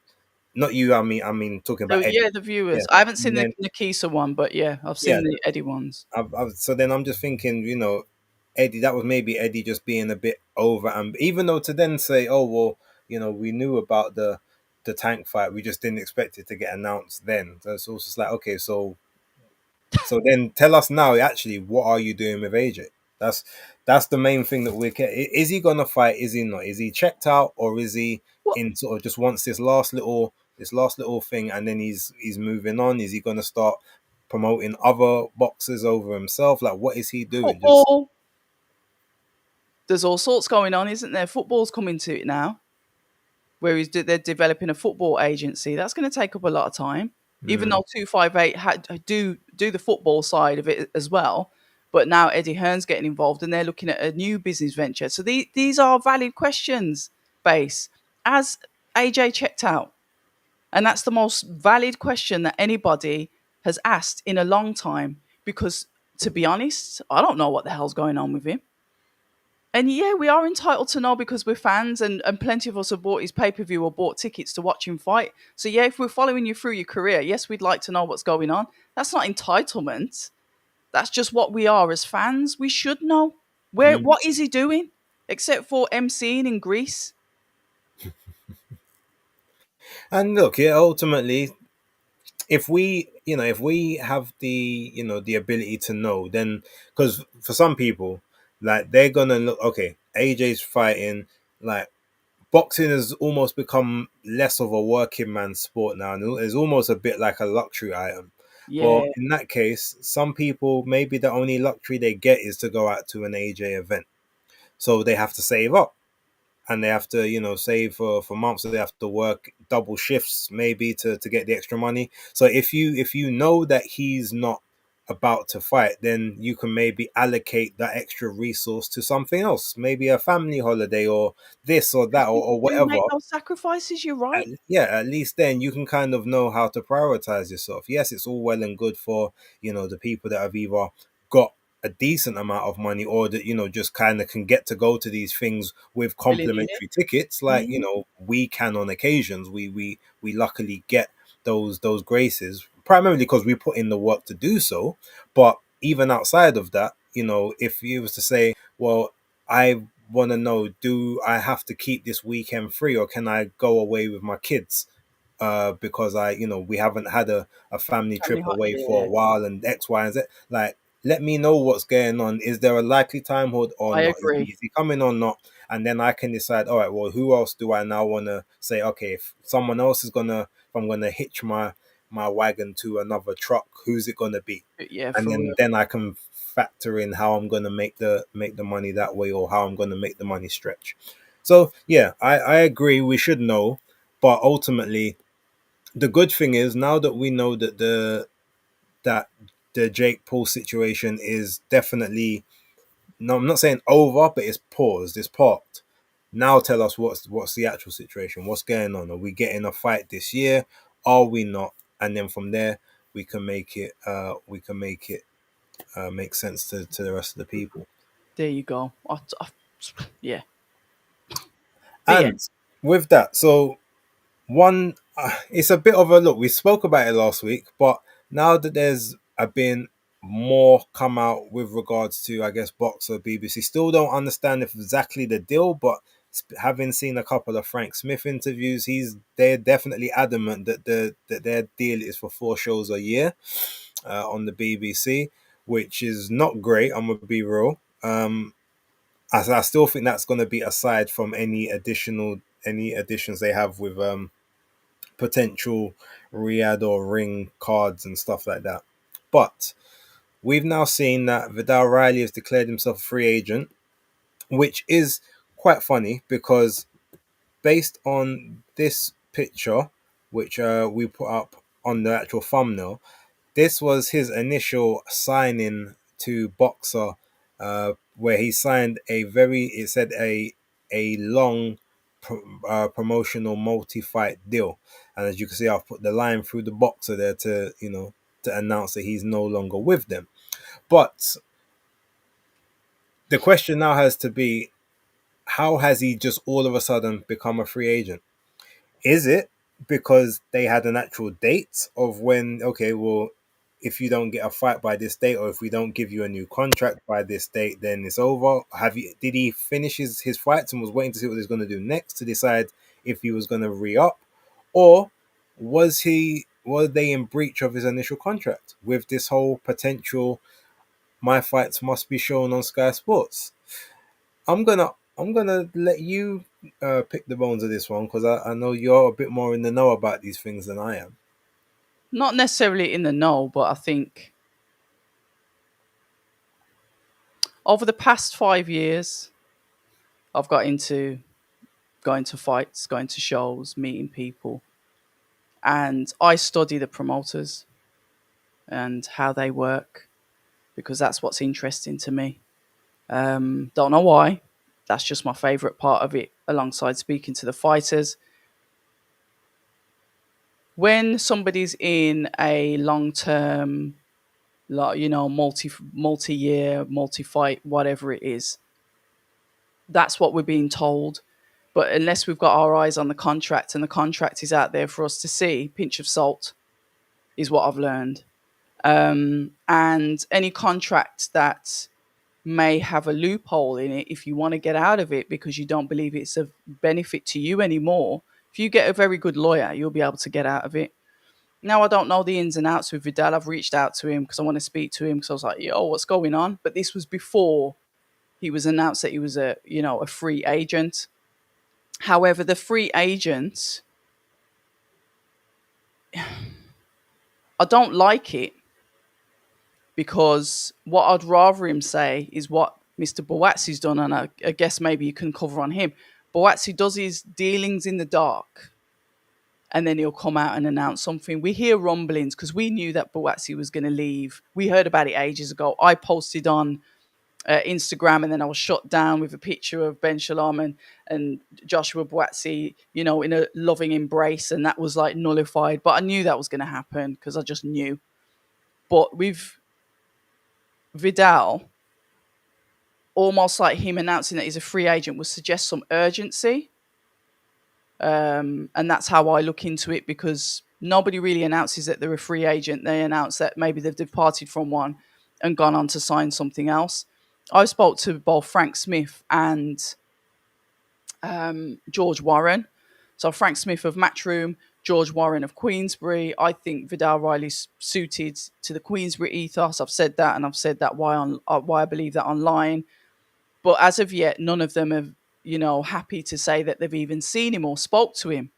Not you, I mean talking So about Eddie. yeah, the Yeah. viewers. I haven't seen And the then Nikisa one, but yeah, I've yeah, seen the Eddie ones. so then I'm just thinking, Eddie, that was maybe Eddie just being a bit over, and even though to then say, oh well, we knew about the Tank fight, we just didn't expect it to get announced then. So it's also just like, okay, so then tell us now, actually, what are you doing with AJ? That's that's the main thing that we're. Is he gonna fight? Is he not? Is he checked out, or is he What? in sort of just wants this last little thing, and then he's moving on? Is he gonna start promoting other boxers over himself? Like, what is he doing? Just Football. There's all sorts going on, isn't there? Football's coming to it now, where they're developing a football agency. That's going to take up a lot of time, even mm, though 258 do the football side of it as well. But now Eddie Hearn's getting involved, and they're looking at a new business venture. So these are valid questions, Base. As AJ checked out, and that's the most valid question that anybody has asked in a long time. Because to be honest, I don't know what the hell's going on with him. And yeah, we are entitled to know because we're fans, and plenty of us have bought his pay per view or bought tickets to watch him fight. So yeah, if we're following you through your career, yes, we'd like to know what's going on. That's not entitlement. That's just what we are as fans. We should know mm. what is he doing, except for MCing in Greece. And look, yeah, ultimately, if we have the ability to know, then because for some people, like they're gonna look, okay, AJ's fighting, like boxing has almost become less of a working man's sport now, and it's almost a bit like a luxury item. Well, Yeah, in that case, some people, maybe the only luxury they get is to go out to an AJ event, so they have to save up, and they have to save for months, so they have to work double shifts maybe to get the extra money. So if you know that he's not about to fight, then you can maybe allocate that extra resource to something else, maybe a family holiday or this or that, or do whatever. make those sacrifices. You're right. Yeah, at least then you can kind of know how to prioritize yourself. Yes, it's all well and good for the people that have either got a decent amount of money, or that just kind of can get to go to these things with Willy nilly. complimentary tickets, like Mhm. we can on occasions. We luckily get those graces primarily because we put in the work to do so. But even outside of that, if you was to say, well, I want to know, do I have to keep this weekend free, or can I go away with my kids? Because we haven't had a family Family trip away for a yeah, while, and X, Y, and Z. Like, let me know what's going on. Is there a likely timehood or I not? agree. Is he coming or not? And then I can decide, all right, well, who else do I now want to say, okay, if someone else is gonna, if I'm gonna hitch my wagon to another truck, who's it gonna be? Yeah, And for real. then I can factor in how I'm gonna make the money that way, or how I'm gonna make the money stretch. So yeah, I agree. We should know, but ultimately, the good thing is, now that we know that that the Jake Paul situation is definitely, no, I'm not saying over, but it's paused, it's parked. Now tell us what's the actual situation. What's going on? Are we getting a fight this year? Are we not? And then from there we can make it make sense to the rest of the people. There you go. Yeah, but yeah, And with that, so one, it's a bit of a look. We spoke about it last week, but now that there's been more come out with regards to, I guess, Boxer BBC, still don't understand if exactly the deal, but having seen a couple of Frank Smith interviews, they're definitely adamant that that their deal is for 4 shows a year on the BBC, which is not great. I'm gonna be real. I still think that's going to be aside from any additions they have with potential Riyadh or Ring cards and stuff like that. But we've now seen that Vidal Riley has declared himself a free agent, which is quite funny because based on this picture, which we put up on the actual thumbnail, this was his initial signing to Boxer, where he signed it said a long promotional multi-fight deal. And as you can see, I've put the line through the Boxer there to, to announce that he's no longer with them. But the question now has to be, how has he just all of a sudden become a free agent? Is it because they had an actual date of when, okay, well, if you don't get a fight by this date, or if we don't give you a new contract by this date, then it's over? Did he finish his fights and was waiting to see what he's going to do next to decide if he was going to re-up? Or were they in breach of his initial contract with this whole potential my fights must be shown on Sky Sports? I'm gonna let you pick the bones of this one, because I know you're a bit more in the know about these things than I am. not necessarily in the know, but I think over the past 5 years, I've got into going to fights, going to shows, meeting people, and I study the promoters and how they work because that's what's interesting to me. Don't know why. That's just my favorite part of it, alongside speaking to the fighters. When somebody's in a long term, like, multi year, multi fight, whatever it is, that's what we're being told. But unless we've got our eyes on the contract and the contract is out there for us to see, pinch of salt is what I've learned. And any contract that may have a loophole in it, if you want to get out of it because you don't believe it's of benefit to you anymore, if you get a very good lawyer, you'll be able to get out of it. Now, I don't know the ins and outs with Vidal. I've reached out to him because I want to speak to him because I was like, yo, what's going on? But this was before he was announced that he was a free agent. However, the free agent, I don't like it because what I'd rather him say is what Mr. Boatsi's done, and I guess maybe you can cover on him. Boatsi does his dealings in the dark, and then he'll come out and announce something. We hear rumblings because we knew that Boatsi was going to leave. We heard about it ages ago. I posted on Instagram, and then I was shut down with a picture of Ben Shalom and Joshua Boatsi, in a loving embrace, and that was like nullified. But I knew that was going to happen because I just knew. But with Vidal, almost like him announcing that he's a free agent would suggest some urgency. And that's how I look into it, because nobody really announces that they're a free agent. They announce that maybe they've departed from one and gone on to sign something else. I spoke to both Frank Smith and George Warren. So Frank Smith of Matchroom, George Warren of Queensbury. I think Vidal Riley's suited to the Queensbury ethos. I've said that, and I've said that why I believe that online. But as of yet, none of them have, happy to say that they've even seen him or spoke to him.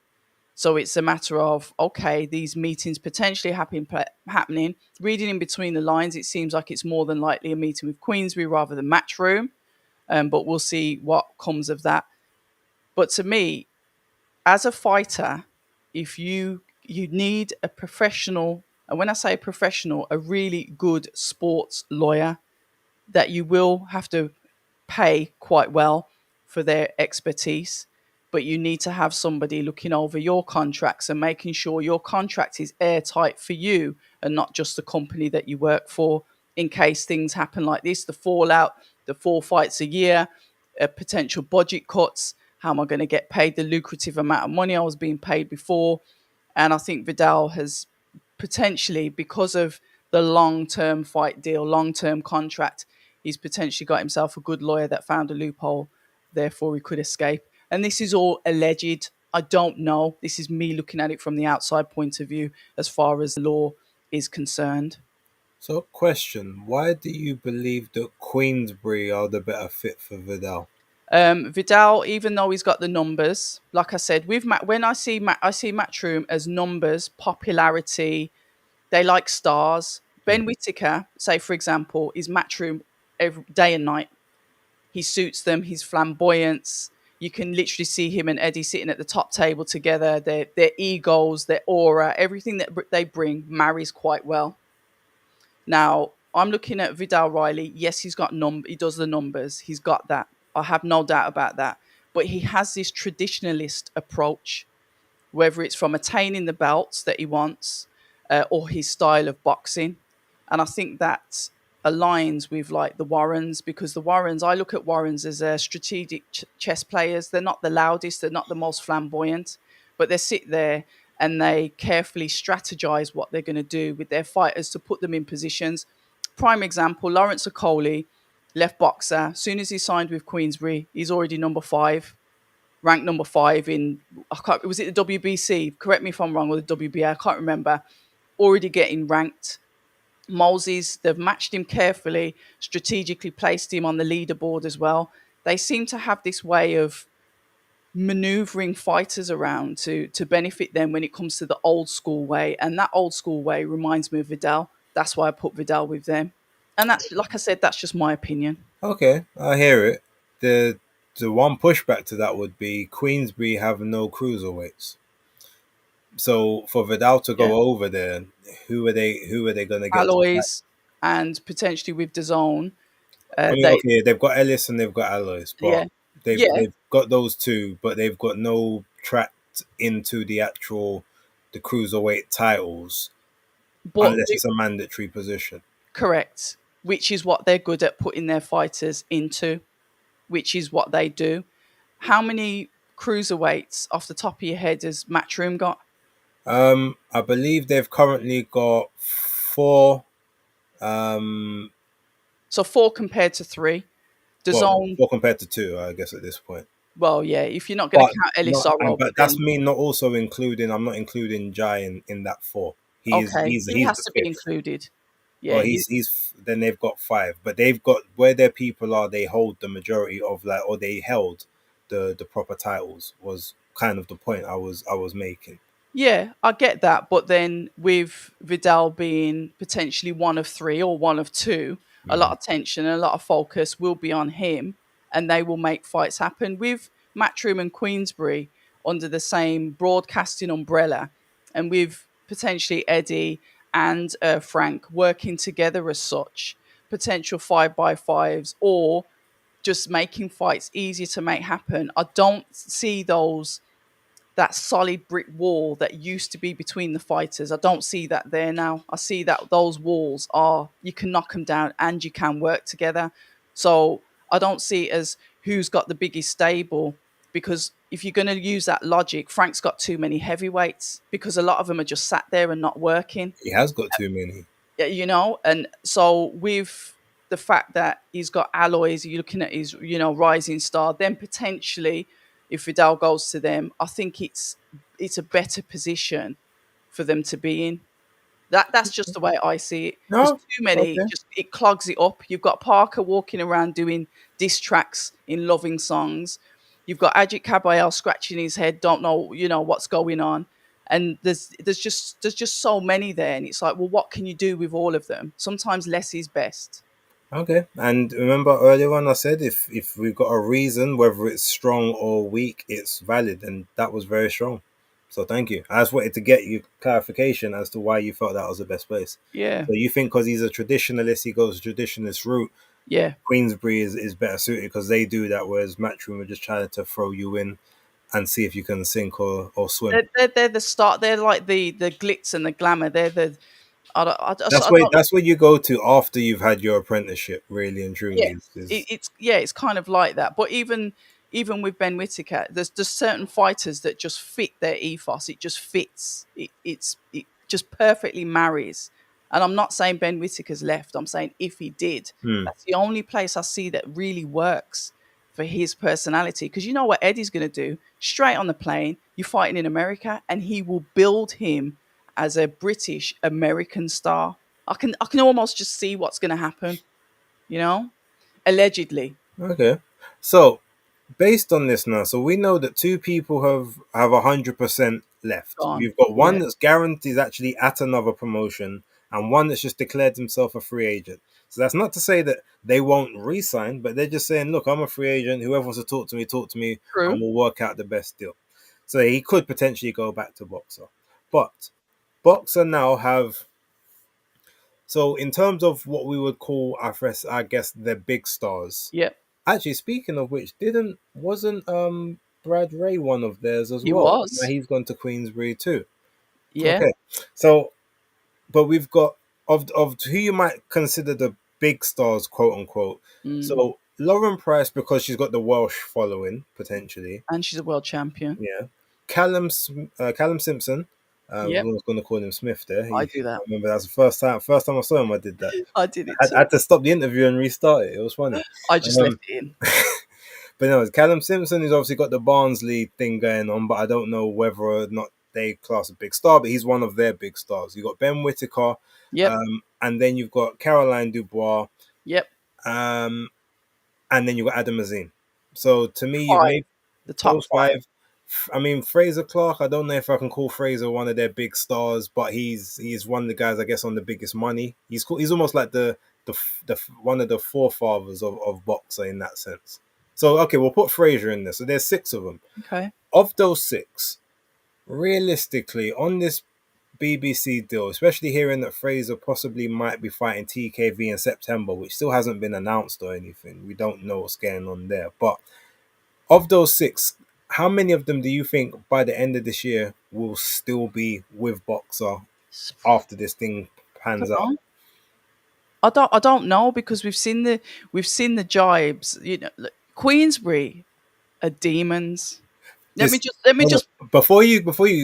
So it's a matter of, okay, these meetings potentially happening. Reading in between the lines, it seems like it's more than likely a meeting with Queensbury rather than Matchroom. But we'll see what comes of that. But to me, as a fighter, if you need a professional, and when I say professional, a really good sports lawyer that you will have to pay quite well for their expertise, but you need to have somebody looking over your contracts and making sure your contract is airtight for you and not just the company that you work for, in case things happen like this, the fallout, the 4 fights a year, potential budget cuts. How am I going to get paid the lucrative amount of money I was being paid before? And I think Vidal has potentially, because of the long-term fight deal, long-term contract, he's potentially got himself a good lawyer that found a loophole, therefore he could escape. And this is all alleged. I don't know. This is me looking at it from the outside point of view as far as the law is concerned. So, question: why do you believe that Queensbury are the better fit for Vidal? Vidal, even though he's got the numbers, like I said, with when I see Matchroom as numbers, popularity. They like stars. Ben Whittaker, say for example, is Matchroom every day and night. He suits them. His flamboyance. You can literally see him and Eddie sitting at the top table together. Their egos, their aura, everything that they bring marries quite well. Now I'm looking at Vidal Riley. Yes, he does the numbers. He's got that. I have no doubt about that. But he has this traditionalist approach, whether it's from attaining the belts that he wants or his style of boxing. And I think that aligns with like the Warrens, because the Warrens, I look at Warrens as strategic chess players. They're not the loudest, they're not the most flamboyant, but they sit there and they carefully strategize what they're going to do with their fighters to put them in positions. Prime example, Lawrence Okoli, left boxer. As soon as he signed with Queensbury, he's already number 5, ranked number 5 in, was it the WBC? Correct me if I'm wrong, or the WBA, I can't remember. Already getting ranked. Moses, they've matched him carefully, strategically placed him on the leaderboard as well. They seem to have this way of maneuvering fighters around to benefit them when it comes to the old school way. And that old school way reminds me of Vidal. That's why I put Vidal with them. And that, like I said, that's just my opinion. Okay, I hear it. The one pushback to that would be Queensbury have no cruiserweights. So for Vidal to Yeah. go over there, who are they going to get to fight? Alloys and potentially with DAZN, I mean, they, okay, they've got Ellis and they've got Alloys, but yeah, they've yeah. they've got those two, but they've got no tracked into the cruiserweight titles But unless it's a mandatory position. correct, which is what they're good at putting their fighters into, which is what they do. How many cruiserweights off the top of your head has Matchroom got? I believe they've currently got four. Um, So 4 compared to 3. The well, zone, four compared to two, I guess at this point. well, yeah, if you're not going to But count Ellis not, Oro, but that's then me not also including. I'm not including Jai in that four. He's okay, he's he he's has the to be fifth. included. Yeah, Well, he's, he's then they've got five, but they've got where their people are. They hold the majority of like, or they held the proper titles. Was kind of the point I was making. yeah, I get that. But then with Vidal being potentially one of 3 or one of 2, a lot Mhm. of tension and a lot of focus will be on him, and they will make fights happen. With Matchroom and Queensbury under the same broadcasting umbrella, and with potentially Eddie and Frank working together as such, potential 5 by 5s, or just making fights easier to make happen. I don't see that solid brick wall that used to be between the fighters. I don't see that there now. I see that those walls are, you can knock them down and you can work together. So I don't see it as who's got the biggest stable, because if you're going to use that logic, Frank's got too many heavyweights because a lot of them are just sat there and not working, He has got too many. and so with the fact that he's got alloys, you're looking at his, rising star, then potentially if Vidal goes to them, I think it's a better position for them to be in. That's just the way I see it. Because No, too many, okay, just it clogs it up. You've got Parker walking around doing diss tracks in loving songs. You've got Ajit Kabayel scratching his head, don't know, what's going on. And there's just so many there, and it's like, well, what can you do with all of them? Sometimes less is best. okay. And remember earlier on, I said if we've got a reason, whether it's strong or weak, it's valid, and that was very strong. So thank you. I just wanted to get you clarification as to why you felt that was the best place. Yeah, So you think because he's a traditionalist, he goes traditionalist route. yeah. Queensbury is better suited because they do that, whereas Matchroom are just trying to throw you in and see if you can sink or swim. They're the start. They're like the glitz and the glamour. They're the That's I where don't that's where you go to after you've had your apprenticeship, really and truly. Yes, it's kind of like that. But even with Ben Whittaker, there's certain fighters that just fit their ethos. It just fits. It just perfectly marries. And I'm not saying Ben Whittaker's left. I'm saying if he did, Hmm. that's the only place I see that really works for his personality. Because you know what Eddie's going to do? Straight on the plane, you're fighting in America, and he will build him as a British American star. I can almost just see what's going to happen. You know allegedly Okay. So based on this now, so we know that two people have 100% left. gone. We've got one Yeah, that's guaranteed actually at another promotion, and one that's just declared himself a free agent. So that's not to say that they won't re-sign, but they're just saying, "Look, I'm a free agent. Whoever wants to talk to me, and true. we'll work out the best deal." So he could potentially go back to Boxer, but Boxer now have. So in terms of what we would call, I guess, the big stars. Yep, Actually, speaking of which, didn't wasn't Brad Ray one of theirs as he well? Now was. he's gone to Queensbury too. Yeah. Okay, so but we've got of who you might consider the big stars, quote unquote. Mm. So Lauren Price, because she's got the Welsh following potentially. And she's a world champion. Yeah, Callum Simpson. I Yep, was going to call him Smith there. I I do that. remember that's the first time I saw him. I did that. I did it I too. had to stop the interview and restart it. It was funny. I just left Um, it in. But no, Callum Simpson has obviously got the Barnsley thing going on, but I don't know whether or not they class a big star, but he's one of their big stars. You've got Ben Whittaker, Yep, and then you've got Caroline Dubois, yep. um, and then you've got Adam Azim. So to me, you've Five, made the top those five. five. I mean, Fraser Clark, I don't know if I can call Fraser one of their big stars, but he's one of the guys, I guess, on the biggest money. He's almost like the one of the forefathers of boxer in that sense. So okay, we'll put Fraser in there. So there's six of them. Okay. Of those six, realistically, on this BBC deal, especially hearing that Fraser possibly might be fighting TKV in September, which still hasn't been announced or anything. We don't know what's going on there. But of those six, how many of them do you think by the end of this year will still be with Boxer after this thing I pans don't out? know. I don't know because we've seen the jibes. Queensbury are demons. Let me This just let me hold just on. Before you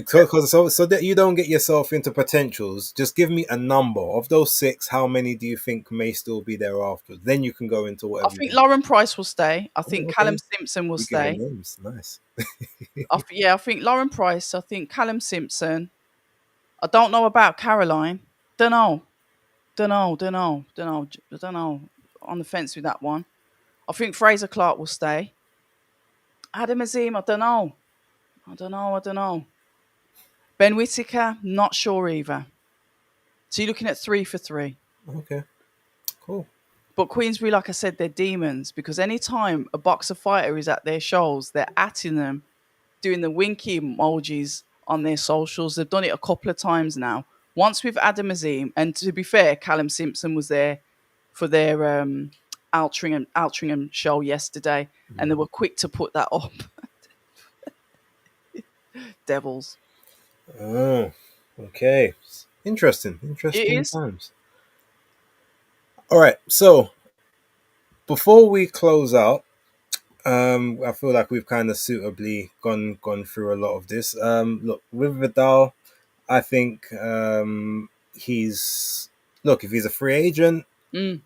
so that you don't get yourself into potentials, just give me a number of those six. How many do you think may still be there after? Then you can go into I whatever you think want. Lauren Price will stay. I think Oh, Callum okay, Simpson will we give them stay. names. Nice. Yeah, I think Lauren Price. I think Callum Simpson. I don't know about Caroline. Don't know. Don't know. Don't know. Don't know. I don't know. On the fence with that one. I think Fraser Clark will stay. Adam Azim. I don't know. I don't know. I don't know. Ben Whittaker. Not sure either. So you're looking at 3 for 3. Okay, cool. But Queensbury, like I said, they're demons because anytime a boxer fighter is at their shows, they're atting them, doing the winky emojis on their socials. They've done it a couple of times now. Once with Adam Azim, and to be fair, Callum Simpson was there for their Altrincham show yesterday, and they were quick to put that up. Devils. Oh, okay. Interesting. It Interesting is. times. All right. So before we close out, I feel like we've kind of suitably gone through a lot of this. Look, with Vidal, I think he's look if he's a free agent, Mm,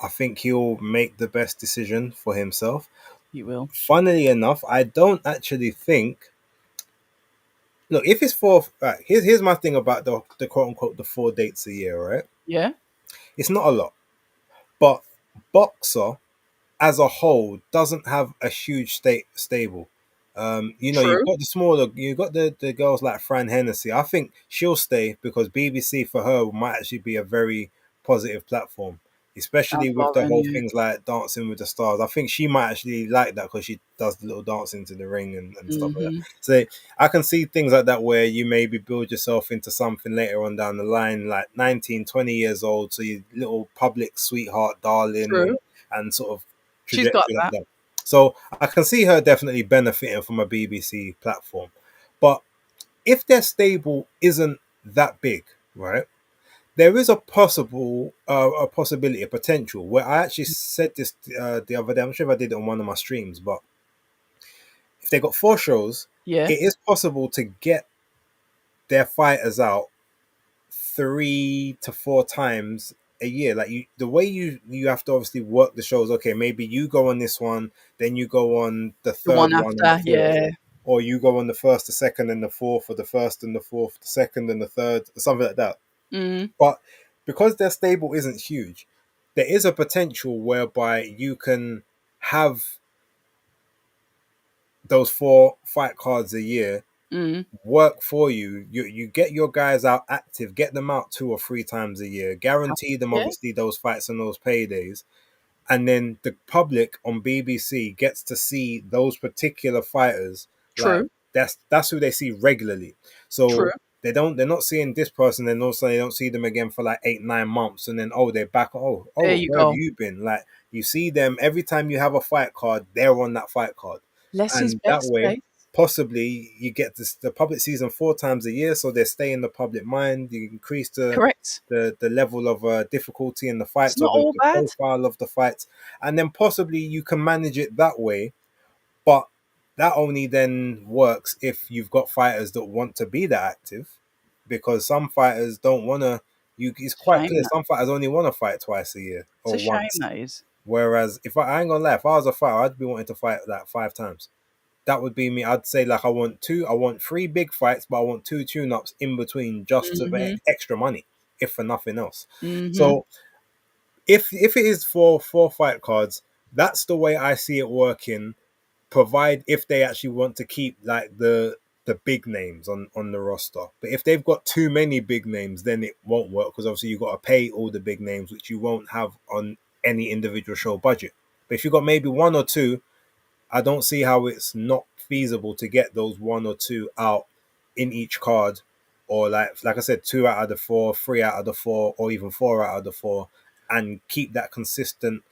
I think he'll make the best decision for himself. You will. Funnily enough, I don't actually think. Look, if it's four, right, here's my thing about the quote unquote the 4 dates a year, right? Yeah. It's not a lot, but Boxer as a whole doesn't have a huge stable. You've True. got the smaller, you've got the girls like Fran Hennessy. I think she'll stay because BBC for her might actually be a very positive platform, Sounds especially with the boring. whole Yeah. things like Dancing with the Stars. I think she might actually like that because she does the little dancing to the ring and stuff like that. Mm-hmm. So I can see things like that where you maybe build yourself into something later on down the line, like 19, 20 years old. So you little public sweetheart, darling, True. and sort of She's got trajectory like that. that. So I can see her definitely benefiting from a BBC platform. But if their stable isn't that big, right? There is a possibility, a potential where I actually said this the other day. I'm not sure if I did it on one of my streams, but if they got 4 shows, Yeah. it is possible to get their fighters out 3 to 4 times a year. Like the way you have to obviously work the shows. Okay, maybe you go on this one, then you go on the The third one one and the after. fourth, Yeah. or you go on the first, the second, and the fourth, or the first and the fourth, the second and the third, something like that. Mm. But because their stable isn't huge, there is a potential whereby you can have those 4 fight cards a year Mm. work for you. You get your guys out active, get them out 2 or 3 times a year, guarantee them Yeah. obviously those fights and those paydays, and then the public on BBC gets to see those particular fighters. Like True. that's who they see regularly. True. So they're not seeing this person, and also they don't see them again for like 8 9 months, and then oh they're back. There Oh you where have go. you been? Like you see them every time you have a fight card, they're on that fight card, Less is and that best, way babe. possibly you get this the public sees them 4 times a year, so they stay in the public mind. You increase Correct. the level of difficulty in the It's fights, or not all the bad. profile of the fights, and then possibly you can manage it that way. But that only then works if you've got fighters that want to be that active, because some fighters don't want to. It's quite Shame clear that. some fighters only want to fight twice a year It's a or shame once. that is. Whereas if I ain't gonna lie, if I was a fighter, I'd be wanting to fight like 5 times. That would be me. I'd say like I want 3 big fights, but I want 2 tune-ups in between just to Mm-hmm. extra money, if for nothing else. Mm-hmm. So if it is for 4 fight cards, that's the way I see it working. Provide if they actually want to keep like the big names on the roster. But if they've got too many big names, then it won't work because obviously you've got to pay all the big names, which you won't have on any individual show budget. But if you've got maybe 1 or 2, I don't see how it's not feasible to get those 1 or 2 out in each card, or like I said, 2 out of the 4, 3 out of the 4, or even 4 out of the 4, and keep that consistent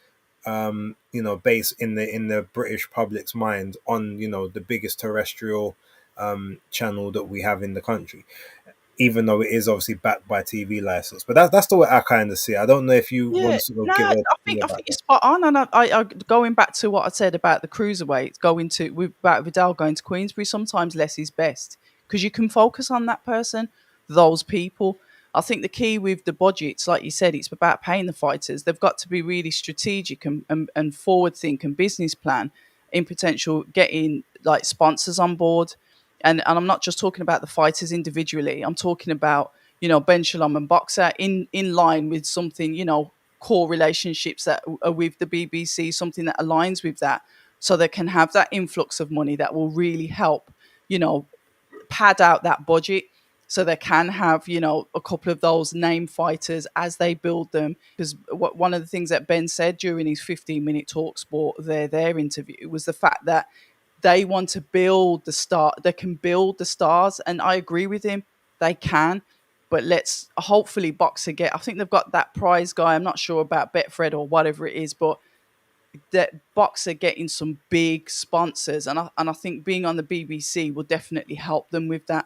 base in the British public's mind on the biggest terrestrial channel that we have in the country, even though it is obviously backed by TV license. But that's the way I kind of see it. I don't know if you want Yeah, to sort no, of give I a think thing I about think you're that. spot on. And I going back to what I said about the cruiserweights going to with about Vidal going to Queensbury. Sometimes less is best because you can focus on that person, those people. I think the key with the budgets, like you said, it's about paying the fighters. They've got to be really strategic and forward think and business plan in potential getting like sponsors on board. And I'm not just talking about the fighters individually. I'm talking about Ben Shalom and Boxer in line with something core relationships that are with the BBC, something that aligns with that, so they can have that influx of money that will really help, you know, pad out that budget. So they can have, a couple of those name fighters as they build them. Because one of the things that Ben said during his 15-minute talk sport, their interview, was the fact that they want to build the star. They can build the stars, and I agree with him. They can, but let's hopefully Boxer get. I think they've got that prize guy. I'm not sure about Betfred or whatever it is, but that Boxer getting some big sponsors, and I think being on the BBC will definitely help them with that.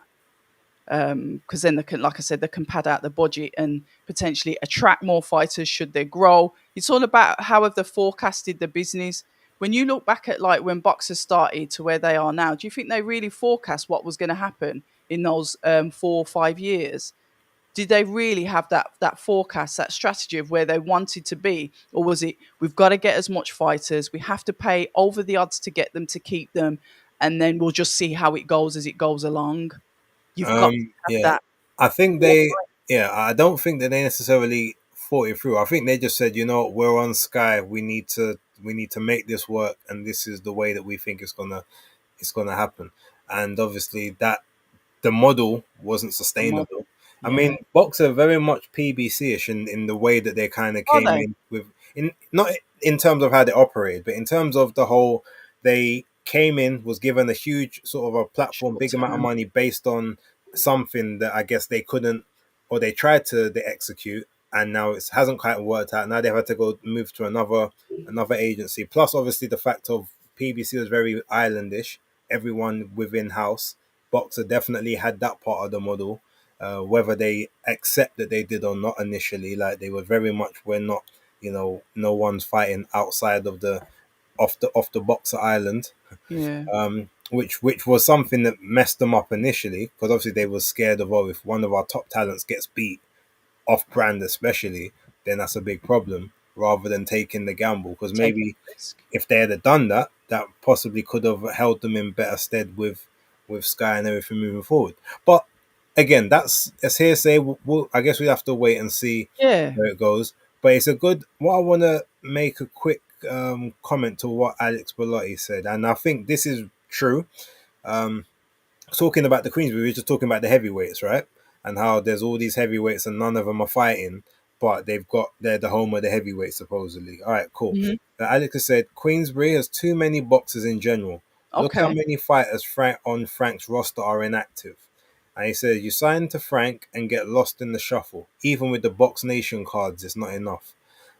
Because then they can, like I said, they can pad out the budget and potentially attract more fighters should they grow. It's all about how have they forecasted the business. When you look back at like when boxers started to where they are now, do you think they really forecast what was going to happen in those 4 or 5 years? did they really have that forecast, that strategy of where they wanted to be, or was it we've got to get as much fighters, we have to pay over the odds to get them to keep them, and then we'll just see how it goes as it goes along. You've got to have Yeah, that I think they. foresight. Yeah, I don't think that they necessarily thought it through. I think they just said, you know, we're on Sky. We need to make this work, and this is the way that we think it's gonna happen. And obviously, the model wasn't The sustainable. model. I mean, Yeah. Box are very much PBC-ish in the way that they kind of Are came they? in with, in not in terms of how they operated, but in terms of the whole. They came in, was given a huge sort of a platform, Short big amount of term. money based on something that I guess they couldn't, or they tried to they execute, and now it hasn't quite worked out. Now they've had to go move to another agency. Plus, obviously, the fact of PBC was very islandish, everyone within house. Boxer definitely had that part of the model. Whether they accept that they did or not initially, like they were very much, we're not, no one's fighting outside of the off the Boxer Island, Yeah. which was something that messed them up initially because obviously they were scared of, oh, if one of our top talents gets beat off brand especially, then that's a big problem. Rather than taking the gamble, because Taking maybe the risk. if they had done that, that possibly could have held them in better stead with Sky and everything moving forward. But again, that's hearsay. I guess we have to wait and see Yeah. where it goes. But it's a good. What I want to make a quick comment to what Alex Bellotti said, and I think this is true. Um, Talking about the Queens, we were just talking about the heavyweights, right? And how there's all these heavyweights and none of them are fighting, but they're the home of the heavyweights supposedly. All right, cool. Hmm. Now, Alex has said Queensbury has too many boxers in general. Look how Okay. many fighters on Frank's roster are inactive. And he said, you sign to Frank and get lost in the shuffle. Even with the Box Nation cards, it's not enough.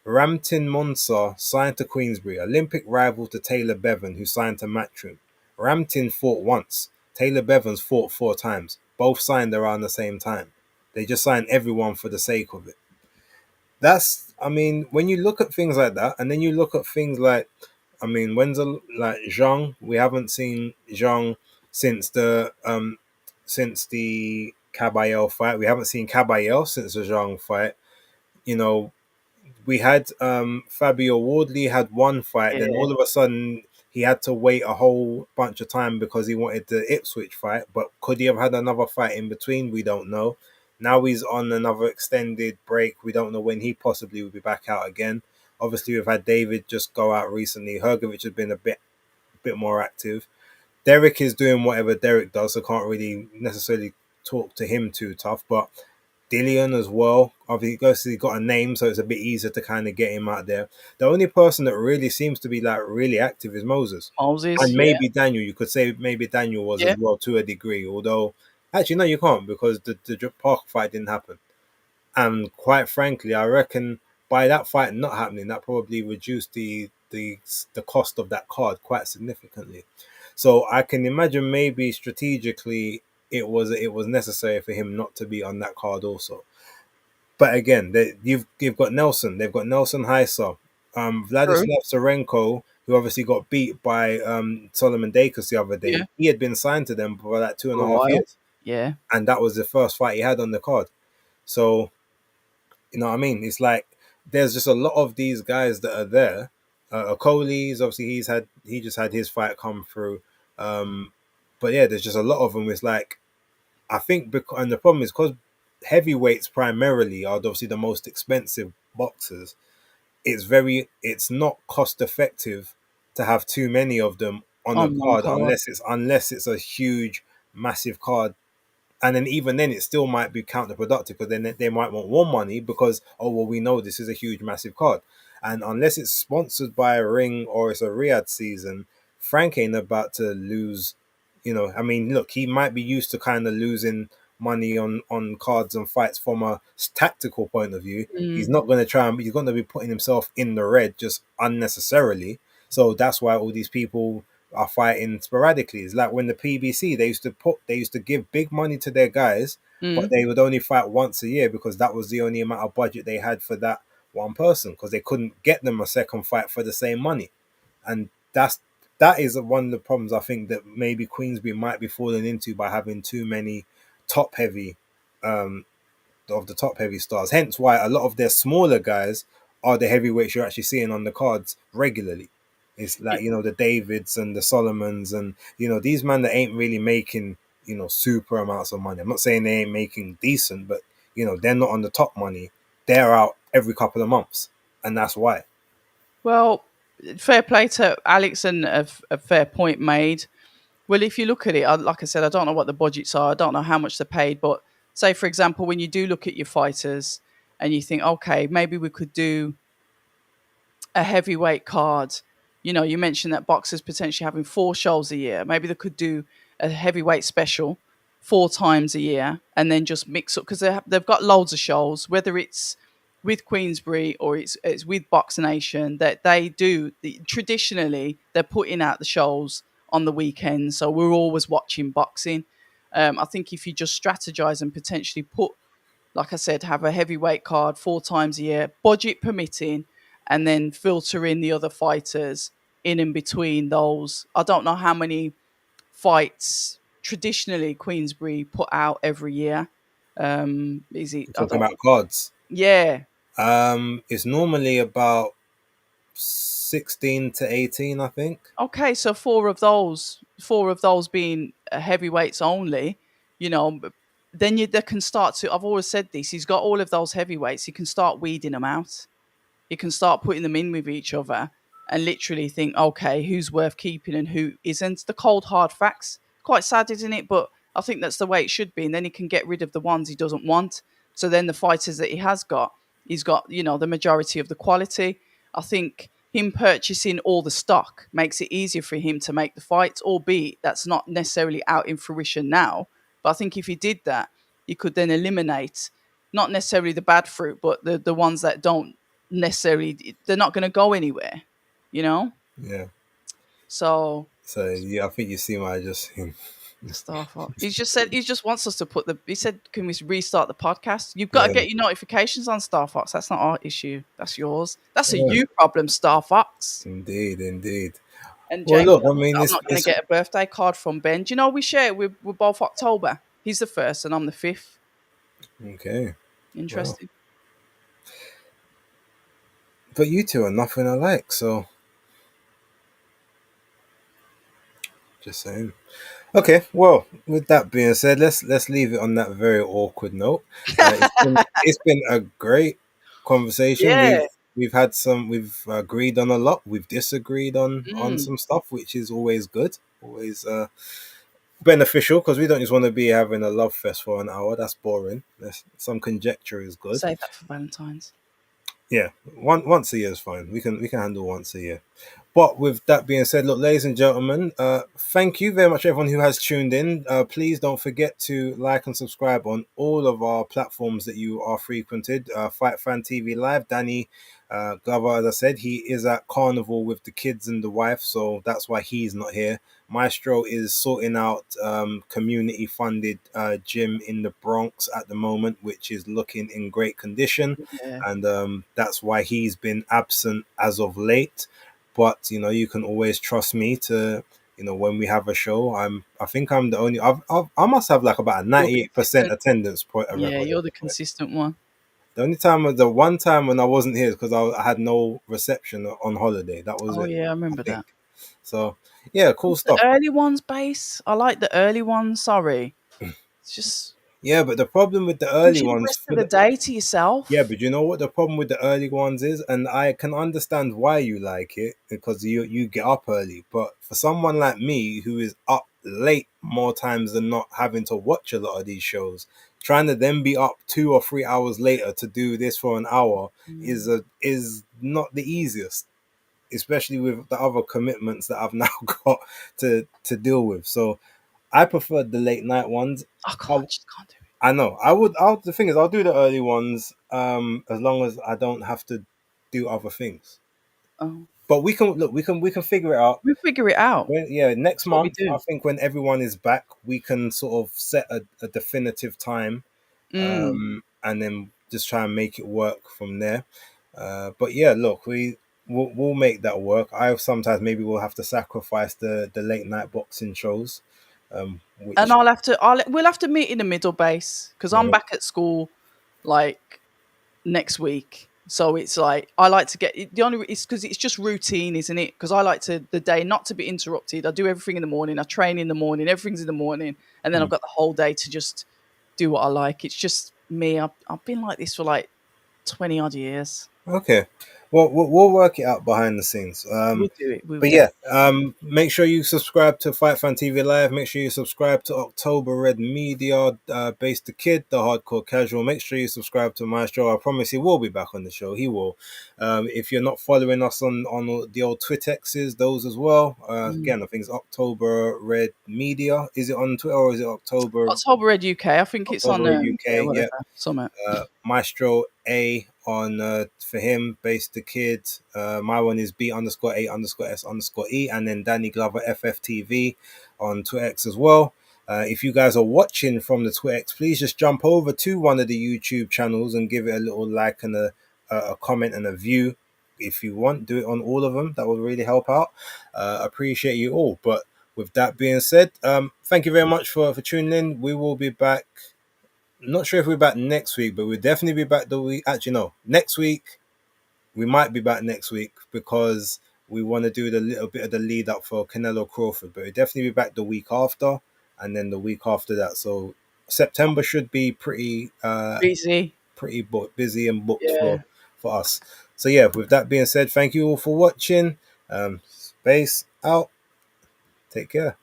Ramtin Monsar signed to Queensbury, Olympic rival to Taylor Bevan, who signed to Matchroom. Ramtin fought once. Taylor Bevans fought 4 times. Both signed around the same time. They just signed everyone for the sake of it. I mean, when you look at things like that, and then you look at things like, I mean, like Zhang? We haven't seen Zhang since the Caballero fight. We haven't seen Caballero since the Zhang fight. You know, we had Fabio Wardley had one fight, then Yeah. all of a sudden he had to wait a whole bunch of time because he wanted the Ipswich fight. But could he have had another fight in between? We don't know. Now he's on another extended break. We don't know when he possibly will be back out again. Obviously, we've had David just go out recently. Hergovich has been a bit more active. Derek is doing whatever Derek does, so can't really necessarily talk to him too tough. But Dillian as well. Obviously, he got a name, so it's a bit easier to kind of get him out there. The only person that really seems to be like really active is Moses, and Moses. Yeah. maybe Daniel. You could say maybe Daniel was Yeah. as well to a degree. Although, actually, no, you can't because the Park fight didn't happen. And quite frankly, I reckon by that fight not happening, that probably reduced the cost of that card quite significantly. So I can imagine maybe strategically it was necessary for him not to be on that card also. But again, you've got Nelson. They've got Nelson Heiser, True. Vladislav Sorenko, who obviously got beat by Solomon Dakis the other Yeah. day. He had been signed to them for like two and For a a half while. years, Yeah. and that was the first fight he had on the card. So you know what I mean? It's like there's just a lot of these guys that are there. Okole's obviously he just had his fight come through. Um, but yeah, there's just a lot of them. It's like I think and the problem is because heavyweights primarily are obviously the most expensive boxers. It's not cost effective to have too many of them on a On one card card. unless it's a huge massive card, and then even then it still might be counterproductive because then they might want more money because, oh well, we know this is a huge massive card, and unless it's sponsored by a ring or it's a Riyadh season, Frank ain't about to lose. I mean, look, he might be used to kind of losing money on cards and fights from a tactical point of view. He's Mm. not going to try and he's going to be putting himself in the red just unnecessarily. So that's why all these people are fighting sporadically. It's like when the PBC they used to give big money to their guys, but Mm. they would only fight once a year because that was the only amount of budget they had for that one person because they couldn't get them a second fight for the same money. And that is one of the problems I think that maybe Queensbury might be falling into by having too many top heavy of the top heavy stars. Hence why a lot of their smaller guys are the heavyweights you're actually seeing on the cards regularly. It's like, the Davids and the Solomons, and these men that ain't really making super amounts of money. I'm not saying they ain't making decent, but they're not on the top money. They're out every couple of months, and that's why. Well, fair play to Alex and a fair point made. Well, if you look at it, like I said, I don't know what the budgets are. I don't know how much they're paid. But say, for example, when you do look at your fighters and you think, okay, maybe we could do a heavyweight card. You mentioned that boxers potentially having 4 shows a year. Maybe they could do a heavyweight special 4 times a year and then just mix up because they've got loads of shows, whether it's with Queensbury or it's with Box Nation, that they do traditionally they're putting out the shows on the weekends. So we're always watching boxing. I think if you just strategize and potentially put, like I said, have a heavyweight card 4 times a year, budget permitting, and then filter in the other fighters in and between those. I don't know how many fights traditionally Queensbury put out every year. Is it? We're I talking don't. about cards. Yeah. It's normally about 16 to 18, I think. Okay, so four of those being heavyweights only. You know, then they can start to. I've always said this. He's got all of those heavyweights. He can start weeding them out. You can start putting them in with each other and literally think, okay, who's worth keeping and who isn't. The cold hard facts. Quite sad, isn't it? But I think that's the way it should be. And then he can get rid of the ones he doesn't want. So then the fighters that he has got, he's got, the majority of the quality. I think him purchasing all the stock makes it easier for him to make the fights, albeit that's not necessarily out in fruition now. But I think if he did that, he could then eliminate not necessarily the bad fruit, but the ones that don't necessarily, they're not going to go anywhere, you know. Yeah. So So yeah, I think you see why I just Star Fox, he's just said he just wants us to put the. He said, "Can we restart the podcast? You've got to yeah, get your notifications on, Star Fox. That's not our issue. That's yours. That's a yeah, you problem, Star Fox." indeed, indeed. And Well, Jamie, look, I mean, I'm not going to it's get a birthday card from Ben. Do you know we share? We're both October. He's the first, and I'm the fifth. okay. Well, Interesting. but you two are nothing alike, so just saying. Okay, well, with that being said, let's leave it on that very awkward note. It's been a great conversation. Yeah. We've had some, we've agreed on a lot. We've disagreed on Mm. some stuff, which is always good, always beneficial, because we don't just want to be having a love fest for an hour. That's boring. Some conjecture is good. Save that for Valentine's. Yeah, once a year is fine. We can handle once a year. But with that being said, look, ladies and gentlemen, thank you very much, everyone who has tuned in. Please don't forget to like and subscribe on all of our platforms that you are frequented. Fight Fan TV Live, Danny Glover, as I said, he is at Carnival with the kids and the wife, so that's why he's not here. Maestro is sorting out community funded gym in the Bronx at the moment, which is looking in great condition, Yeah. and that's why he's been absent as of late. But you can always trust me to, when we have a show. I think I'm the only. I must have like about a You're 98% consistent. attendance point a Yeah, record you're at the the point. consistent one. The one time when I wasn't here because I had no reception on holiday. That was Oh it, yeah, I I remember that. think. So yeah, cool The stuff. early ones, base. I like the early ones. Sorry, it's just Yeah, but the problem with the early gives you the ones rest of the day to yeah, yourself. but you know what the problem with the early ones is, and I can understand why you like it because you get up early. But for someone like me who is up late more times than not, having to watch a lot of these shows, trying to then be up 2 or 3 hours later to do this for an hour is not the easiest, especially with the other commitments that I've now got to deal with. So I prefer the late night ones. I can't, I, just can't do it. I know. I would. The thing is, I'll do the early ones, as long as I don't have to do other things. Oh, But we can look. We can figure it out. we figure it out. Yeah, next That's what we month. I do. think when everyone is back, we can sort of set a definitive time, Mm. and then just try and make it work from there. But yeah, look, we'll make that work. I sometimes maybe we'll have to sacrifice the late night boxing shows, And which we'll have to meet in the middle base because I'm yeah, back at school. like next week. So it's like I like to get the only it's because it's just routine, isn't it? Because I like to the day not to be interrupted. I do everything in the morning. I train in the morning. Everything's in the morning, and then I've Mm. got the whole day to just do what I like. It's just me. I've been like this for like 20 odd years. Okay. Well, we'll work it out behind the scenes. We'll do it. We'll But yeah, definitely do it. make sure you subscribe to Fight Fan TV Live. Make sure you subscribe to October Red Media, Base the Kid, the Hardcore Casual. Make sure you subscribe to my show. I promise he will be back on the show. He will. If you're not following us on the old Twitexes, those as well. Mm. Again, I think it's October Red Media. Is it on Twitter or is it October Red UK. I think it's on October Red yeah, UK? whatever. Yeah. Summit. Maestro A on for him, base the kid. My one is B underscore A underscore S underscore E, and then Danny Glover FFTV on TwitX as well. If you guys are watching from the TwitX, please just jump over to one of the YouTube channels and give it a little like and a comment and a view. If you want, do it on all of them. That would really help out. Appreciate you all. But with that being said, thank you very much for tuning in. We will be back. Not sure if we're back next week, but we'll definitely be back the week. Actually, no, next week we might be back next week because we want to do the little bit of the lead up for Canelo Crawford. But we'll definitely be back the week after, and then the week after that. So September should be Busy. busy and booked Yeah. for us. So yeah, with that being said, thank you all for watching. Space out. Take care.